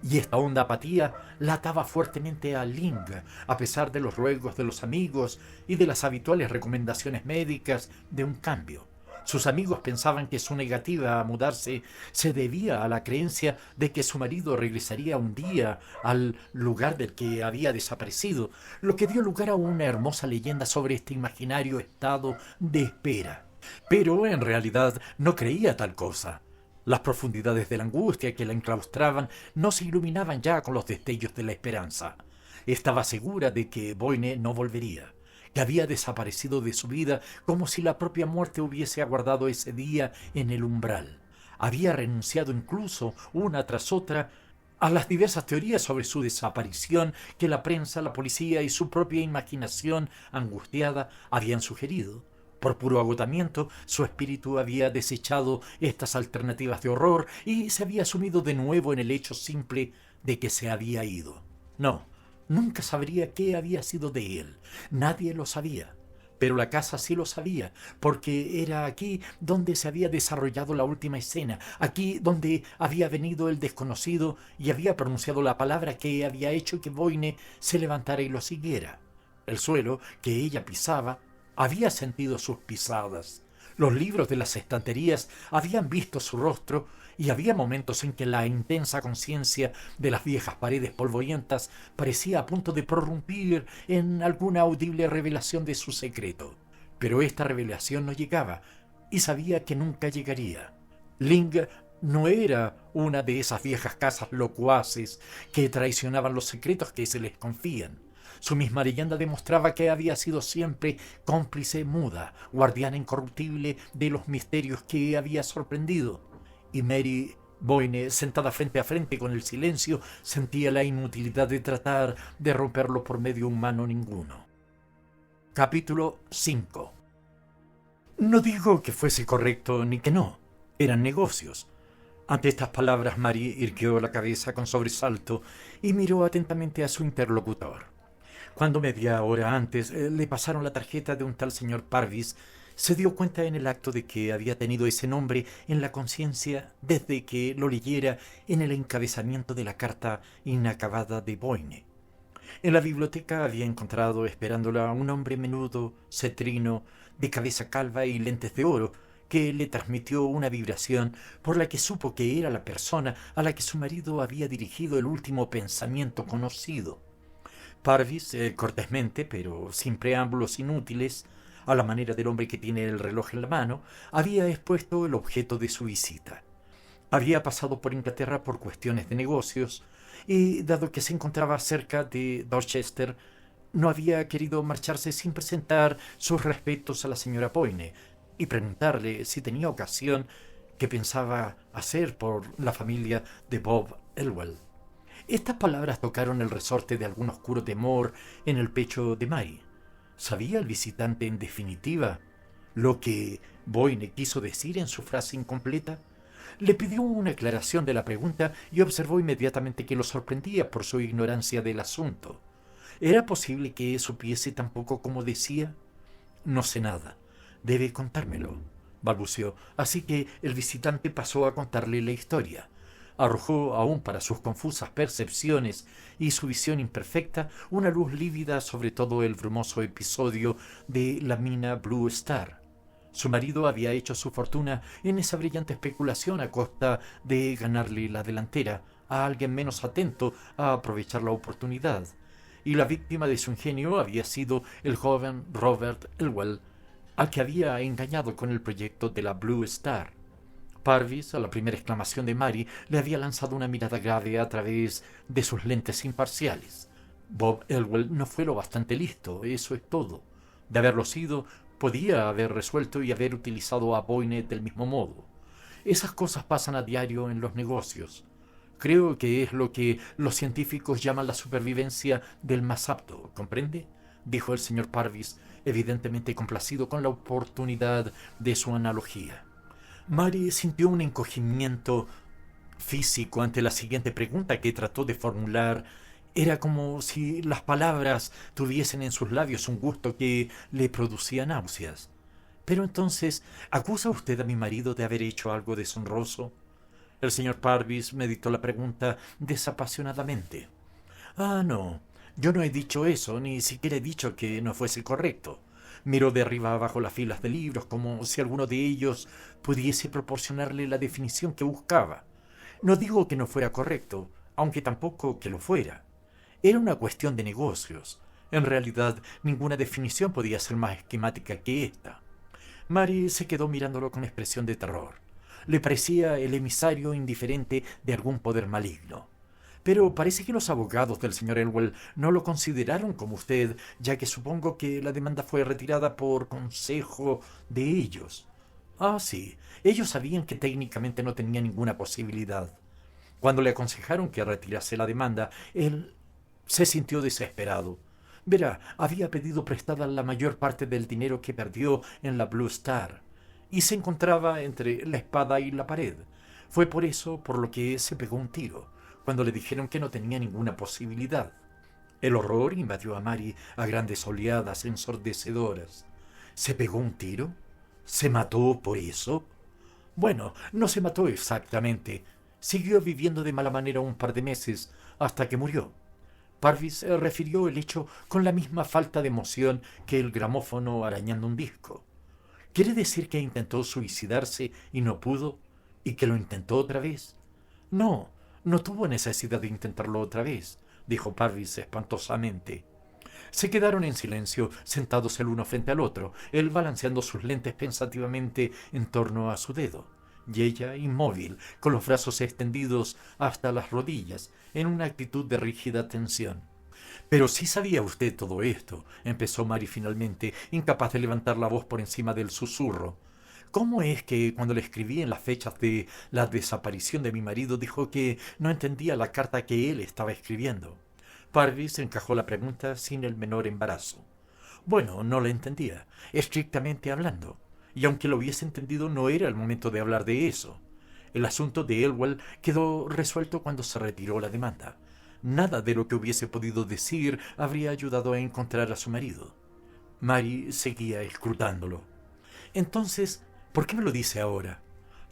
Y esta honda apatía la ataba fuertemente a Ling, a pesar de los ruegos de los amigos y de las habituales recomendaciones médicas de un cambio. Sus amigos pensaban que su negativa a mudarse se debía a la creencia de que su marido regresaría un día al lugar del que había desaparecido, lo que dio lugar a una hermosa leyenda sobre este imaginario estado de espera. Pero en realidad no creía tal cosa. Las profundidades de la angustia que la enclaustraban no se iluminaban ya con los destellos de la esperanza. Estaba segura de que Boyne no volvería, que había desaparecido de su vida como si la propia muerte hubiese aguardado ese día en el umbral. Había renunciado incluso, una tras otra, a las diversas teorías sobre su desaparición que la prensa, la policía y su propia imaginación angustiada habían sugerido. Por puro agotamiento, su espíritu había desechado estas alternativas de horror y se había sumido de nuevo en el hecho simple de que se había ido. No, nunca sabría qué había sido de él. Nadie lo sabía. Pero la casa sí lo sabía, porque era aquí donde se había desarrollado la última escena, aquí donde había venido el desconocido y había pronunciado la palabra que había hecho que Boyne se levantara y lo siguiera. El suelo que ella pisaba había sentido sus pisadas. Los libros de las estanterías habían visto su rostro y había momentos en que la intensa conciencia de las viejas paredes polvorientas parecía a punto de prorrumpir en alguna audible revelación de su secreto. Pero esta revelación no llegaba y sabía que nunca llegaría. Ling no era una de esas viejas casas locuaces que traicionaban los secretos que se les confían. Su misma leyenda demostraba que había sido siempre cómplice muda, guardiana incorruptible de los misterios que había sorprendido. Y Mary Boyne, sentada frente a frente con el silencio, sentía la inutilidad de tratar de romperlo por medio humano ninguno. Capítulo 5. No digo que fuese correcto ni que no. Eran negocios. Ante estas palabras, Mary irguió la cabeza con sobresalto y miró atentamente a su interlocutor. Cuando media hora antes le pasaron la tarjeta de un tal señor Parvis, se dio cuenta en el acto de que había tenido ese nombre en la conciencia desde que lo leyera en el encabezamiento de la carta inacabada de Boyne. En la biblioteca había encontrado esperándola a un hombre menudo, cetrino, de cabeza calva y lentes de oro, que le transmitió una vibración por la que supo que era la persona a la que su marido había dirigido el último pensamiento conocido. Parvis, cortésmente, pero sin preámbulos inútiles, a la manera del hombre que tiene el reloj en la mano, había expuesto el objeto de su visita. Había pasado por Inglaterra por cuestiones de negocios y, dado que se encontraba cerca de Dorchester, no había querido marcharse sin presentar sus respetos a la señora Boyne y preguntarle si tenía ocasión qué pensaba hacer por la familia de Bob Elwell. Estas palabras tocaron el resorte de algún oscuro temor en el pecho de Mary. ¿Sabía el visitante en definitiva lo que Boyne quiso decir en su frase incompleta? Le pidió una aclaración de la pregunta y observó inmediatamente que lo sorprendía por su ignorancia del asunto. ¿Era posible que supiese tan poco como decía? No sé nada. Debe contármelo, balbuceó. Así que el visitante pasó a contarle la historia. Arrojó, aún para sus confusas percepciones y su visión imperfecta, una luz lívida sobre todo el brumoso episodio de la mina Blue Star. Su marido había hecho su fortuna en esa brillante especulación a costa de ganarle la delantera a alguien menos atento a aprovechar la oportunidad, y la víctima de su ingenio había sido el joven Robert Elwell, al que había engañado con el proyecto de la Blue Star. Parvis, a la primera exclamación de Mary, le había lanzado una mirada grave a través de sus lentes imparciales. Bob Elwell no fue lo bastante listo, eso es todo. De haberlo sido, podía haber resuelto y haber utilizado a Boyne del mismo modo. Esas cosas pasan a diario en los negocios. Creo que es lo que los científicos llaman la supervivencia del más apto, ¿comprende?, dijo el señor Parvis, evidentemente complacido con la oportunidad de su analogía. Mary sintió un encogimiento físico ante la siguiente pregunta que trató de formular. Era como si las palabras tuviesen en sus labios un gusto que le producía náuseas. Pero entonces, ¿acusa usted a mi marido de haber hecho algo deshonroso? El señor Parvis meditó la pregunta desapasionadamente. No, yo no he dicho eso, ni siquiera he dicho que no fuese correcto. Miró de arriba abajo las filas de libros, como si alguno de ellos pudiese proporcionarle la definición que buscaba. No digo que no fuera correcto, aunque tampoco que lo fuera. Era una cuestión de negocios. En realidad, ninguna definición podía ser más esquemática que esta. Mary se quedó mirándolo con expresión de terror. Le parecía el emisario indiferente de algún poder maligno. Pero parece que los abogados del señor Elwell no lo consideraron como usted, ya que supongo que la demanda fue retirada por consejo de ellos. Sí, ellos sabían que técnicamente no tenía ninguna posibilidad. Cuando le aconsejaron que retirase la demanda, él se sintió desesperado. Verá, había pedido prestada la mayor parte del dinero que perdió en la Blue Star y se encontraba entre la espada y la pared. Fue por eso por lo que se pegó un tiro, cuando le dijeron que no tenía ninguna posibilidad. El horror invadió a Mary a grandes oleadas ensordecedoras. ¿Se pegó un tiro? ¿Se mató por eso? Bueno, no se mató exactamente. Siguió viviendo de mala manera un par de meses hasta que murió. Parvis refirió el hecho con la misma falta de emoción que el gramófono arañando un disco. ¿Quiere decir que intentó suicidarse y no pudo? ¿Y que lo intentó otra vez? No, no tuvo necesidad de intentarlo otra vez, dijo Parvis espantosamente. Se quedaron en silencio, sentados el uno frente al otro, él balanceando sus lentes pensativamente en torno a su dedo, y ella inmóvil, con los brazos extendidos hasta las rodillas, en una actitud de rígida tensión. Pero sí sabía usted todo esto, empezó Mary finalmente, incapaz de levantar la voz por encima del susurro. ¿Cómo es que cuando le escribí en las fechas de la desaparición de mi marido dijo que no entendía la carta que él estaba escribiendo? Parvis encajó la pregunta sin el menor embarazo. Bueno, no la entendía, estrictamente hablando, y aunque lo hubiese entendido no era el momento de hablar de eso. El asunto de Elwell quedó resuelto cuando se retiró la demanda. Nada de lo que hubiese podido decir habría ayudado a encontrar a su marido. Mary seguía escrutándolo. Entonces, ¿por qué me lo dice ahora?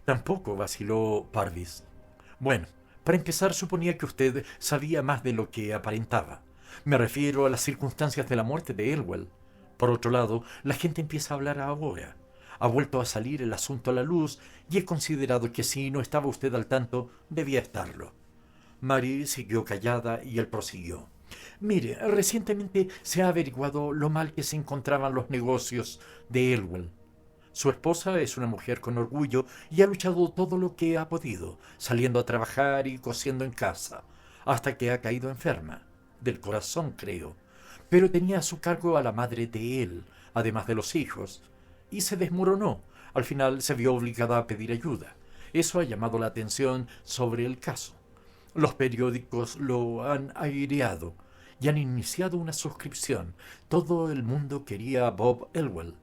Tampoco vaciló Parvis. Bueno, para empezar suponía que usted sabía más de lo que aparentaba. Me refiero a las circunstancias de la muerte de Elwell. Por otro lado, la gente empieza a hablar ahora. Ha vuelto a salir el asunto a la luz y he considerado que si no estaba usted al tanto, debía estarlo. Mary siguió callada y él prosiguió. Mire, recientemente se ha averiguado lo mal que se encontraban los negocios de Elwell. Su esposa es una mujer con orgullo y ha luchado todo lo que ha podido, saliendo a trabajar y cosiendo en casa, hasta que ha caído enferma, del corazón creo. Pero tenía a su cargo a la madre de él, además de los hijos, y se desmoronó. Al final se vio obligada a pedir ayuda. Eso ha llamado la atención sobre el caso. Los periódicos lo han aireado y han iniciado una suscripción. Todo el mundo quería a Bob Elwell.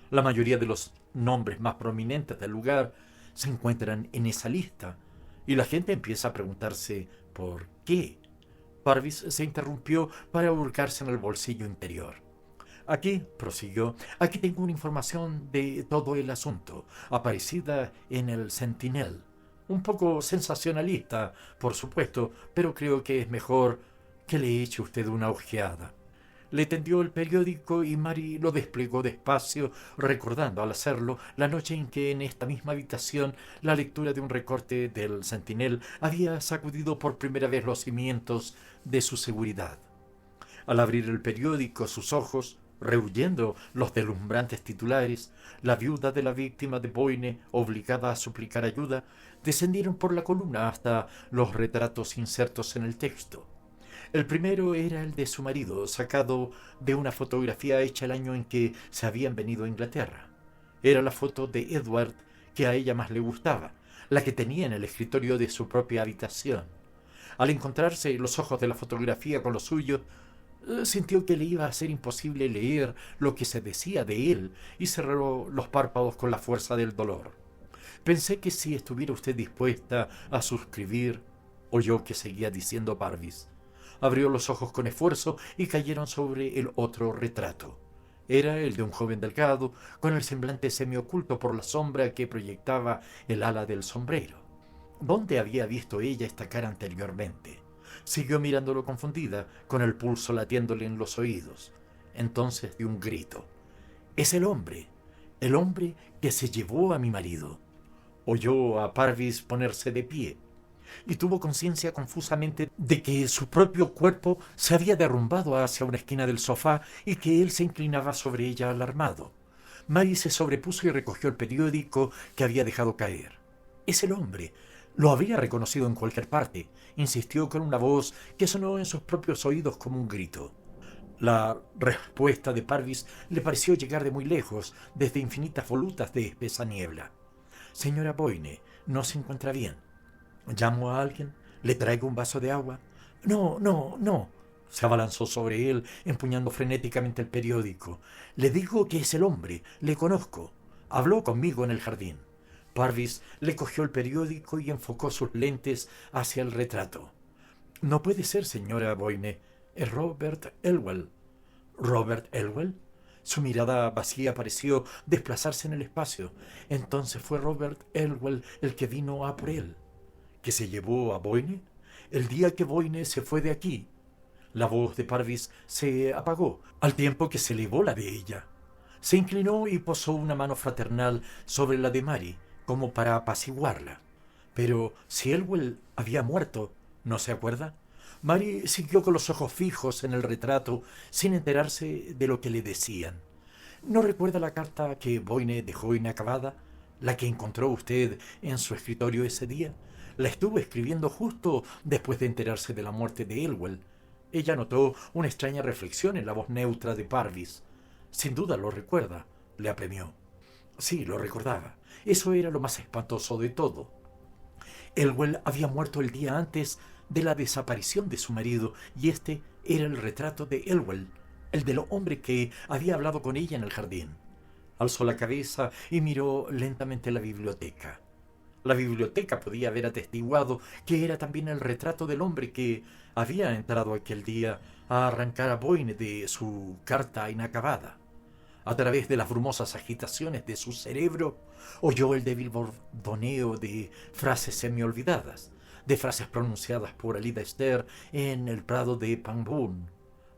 La mayoría de los nombres más prominentes del lugar se encuentran en esa lista, y la gente empieza a preguntarse ¿por qué? Parvis se interrumpió para hurgarse en el bolsillo interior. Aquí, prosiguió, aquí tengo una información de todo el asunto, aparecida en el Sentinel. Un poco sensacionalista, por supuesto, pero creo que es mejor que le eche usted una ojeada. Le tendió el periódico y Mary lo desplegó despacio, recordando al hacerlo la noche en que en esta misma habitación la lectura de un recorte del Sentinel había sacudido por primera vez los cimientos de su seguridad. Al abrir el periódico, sus ojos, rehuyendo los deslumbrantes titulares, la viuda de la víctima de Boyne, obligada a suplicar ayuda, descendieron por la columna hasta los retratos insertos en el texto. El primero era el de su marido, sacado de una fotografía hecha el año en que se habían venido a Inglaterra. Era la foto de Edward que a ella más le gustaba, la que tenía en el escritorio de su propia habitación. Al encontrarse los ojos de la fotografía con los suyos, sintió que le iba a ser imposible leer lo que se decía de él y cerró los párpados con la fuerza del dolor. Pensé que si estuviera usted dispuesta a suscribir, oyó que seguía diciendo Parvis. Abrió los ojos con esfuerzo y cayeron sobre el otro retrato. Era el de un joven delgado, con el semblante semioculto por la sombra que proyectaba el ala del sombrero. ¿Dónde había visto ella esta cara anteriormente? Siguió mirándolo confundida, con el pulso latiéndole en los oídos. Entonces dio un grito. «¡Es el hombre que se llevó a mi marido!». Oyó a Parvis ponerse de pie y tuvo conciencia confusamente de que su propio cuerpo se había derrumbado hacia una esquina del sofá y que él se inclinaba sobre ella alarmado. Mary se sobrepuso y recogió el periódico que había dejado caer. «Es el hombre. Lo habría reconocido en cualquier parte», insistió con una voz que sonó en sus propios oídos como un grito. La respuesta de Parvis le pareció llegar de muy lejos, desde infinitas volutas de espesa niebla. «Señora Boyne, no se encuentra bien». «¿Llamo a alguien?». ¿Le traigo un vaso de agua? No, no, no. Se abalanzó sobre él, empuñando frenéticamente el periódico. Le digo que es el hombre, le conozco. Habló conmigo en el jardín. Parvis le cogió el periódico y enfocó sus lentes hacia el retrato. No puede ser, señora Boyne. Es Robert Elwell. ¿Robert Elwell? Su mirada vacía pareció desplazarse en el espacio. Entonces fue Robert Elwell el que vino a por él. ¿Que se llevó a Boyne? El día que Boyne se fue de aquí. La voz de Parvis se apagó, al tiempo que se elevó la de ella. Se inclinó y posó una mano fraternal sobre la de Mary, como para apaciguarla. Pero si Elwell había muerto, ¿no se acuerda? Mary siguió con los ojos fijos en el retrato, sin enterarse de lo que le decían. ¿No recuerda la carta que Boyne dejó inacabada? ¿La que encontró usted en su escritorio ese día? La estuvo escribiendo justo después de enterarse de la muerte de Elwell. Ella notó una extraña reflexión en la voz neutra de Parvis. Sin duda lo recuerda, le apremió. Sí, lo recordaba. Eso era lo más espantoso de todo. Elwell había muerto el día antes de la desaparición de su marido, y este era el retrato de Elwell, el del hombre que había hablado con ella en el jardín. Alzó la cabeza y miró lentamente la biblioteca. La biblioteca podía haber atestiguado que era también el retrato del hombre que había entrado aquel día a arrancar a Boyne de su carta inacabada. A través de las brumosas agitaciones de su cerebro, oyó el débil bordoneo de frases semiolvidadas, de frases pronunciadas por Alida Esther en el prado de Pangbourne,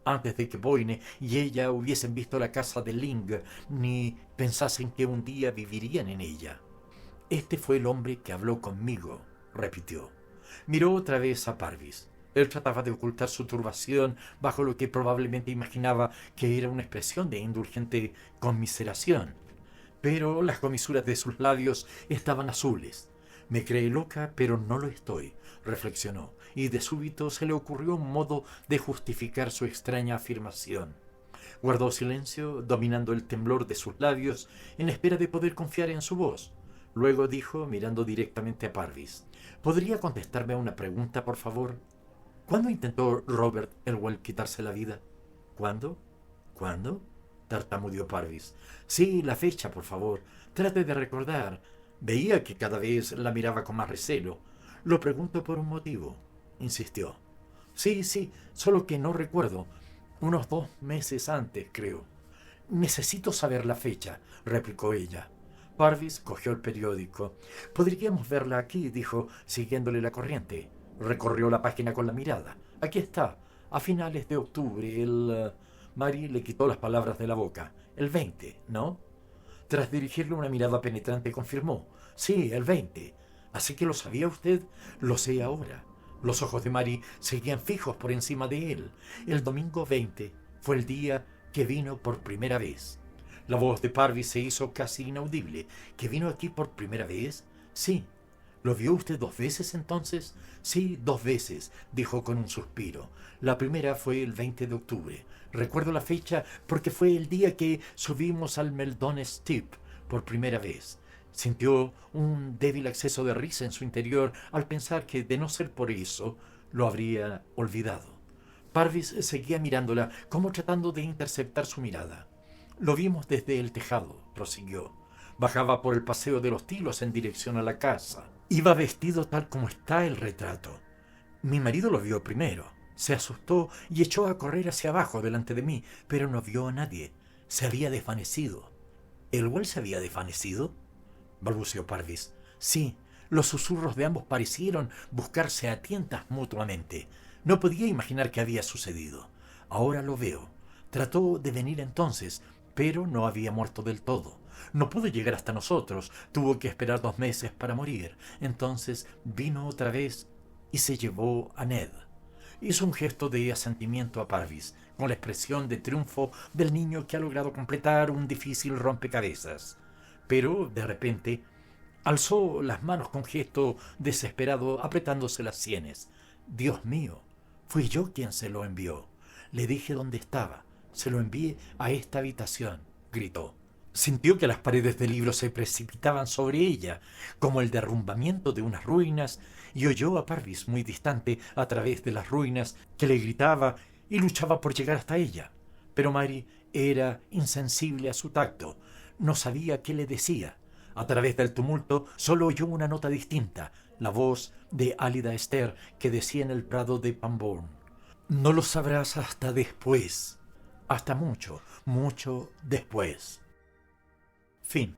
antes de que Boyne y ella hubiesen visto la casa de Ling, ni pensasen que un día vivirían en ella. Este fue el hombre que habló conmigo, repitió. Miró otra vez a Parvis. Él trataba de ocultar su turbación bajo lo que probablemente imaginaba que era una expresión de indulgente conmiseración. Pero las comisuras de sus labios estaban azules. Me cree loca, pero no lo estoy, reflexionó, y de súbito se le ocurrió un modo de justificar su extraña afirmación. Guardó silencio, dominando el temblor de sus labios, en espera de poder confiar en su voz. Luego dijo, mirando directamente a Parvis: ¿Podría contestarme a una pregunta, por favor? ¿Cuándo intentó Robert Elwell quitarse la vida? ¿Cuándo? ¿Cuándo? Tartamudeó Parvis. Sí, la fecha, por favor. Trate de recordar. Veía que cada vez la miraba con más recelo. Lo pregunto por un motivo, insistió. Sí, solo que no recuerdo. Unos 2 meses antes, creo. Necesito saber la fecha, replicó ella. Parvis cogió el periódico. Podríamos verla aquí, dijo, siguiéndole la corriente. Recorrió la página con la mirada. Aquí está, a finales de octubre, Mary le quitó las palabras de la boca. El 20, ¿no? Tras dirigirle una mirada penetrante, confirmó. Sí, el 20. ¿Así que lo sabía usted? Lo sé ahora. Los ojos de Mary seguían fijos por encima de él. El domingo 20 fue el día que vino por primera vez. La voz de Parvis se hizo casi inaudible. ¿Que vino aquí por primera vez? Sí. ¿Lo vio usted 2 veces entonces? Sí, 2 veces, dijo con un suspiro. La primera fue el 20 de octubre. Recuerdo la fecha porque fue el día que subimos al Meldon Steep por primera vez. Sintió un débil acceso de risa en su interior al pensar que, de no ser por eso, lo habría olvidado. Parvis seguía mirándola, como tratando de interceptar su mirada. Lo vimos desde el tejado, prosiguió. Bajaba por el paseo de los Tilos en dirección a la casa. Iba vestido tal como está el retrato. Mi marido lo vio primero. Se asustó y echó a correr hacia abajo delante de mí, pero no vio a nadie. Se había desvanecido. ¿Elwell se había desvanecido?, balbuceó Parvis. Sí, los susurros de ambos parecieron buscarse a tientas mutuamente. No podía imaginar qué había sucedido. Ahora lo veo. Trató de venir entonces, pero no había muerto del todo. No pudo llegar hasta nosotros. Tuvo que esperar 2 meses para morir. Entonces vino otra vez y se llevó a Ned. Hizo un gesto de asentimiento a Parvis, con la expresión de triunfo del niño que ha logrado completar un difícil rompecabezas. Pero, de repente, alzó las manos con gesto desesperado, apretándose las sienes. Dios mío, fui yo quien se lo envió. Le dije dónde estaba. Se lo envié a esta habitación, gritó. Sintió que las paredes del libro se precipitaban sobre ella, como el derrumbamiento de unas ruinas, y oyó a Parvis muy distante a través de las ruinas que le gritaba y luchaba por llegar hasta ella. Pero Mary era insensible a su tacto, no sabía qué le decía. A través del tumulto solo oyó una nota distinta, la voz de Álida Esther que decía en el prado de Pangbourne: «No lo sabrás hasta después, hasta mucho, mucho después». Fin.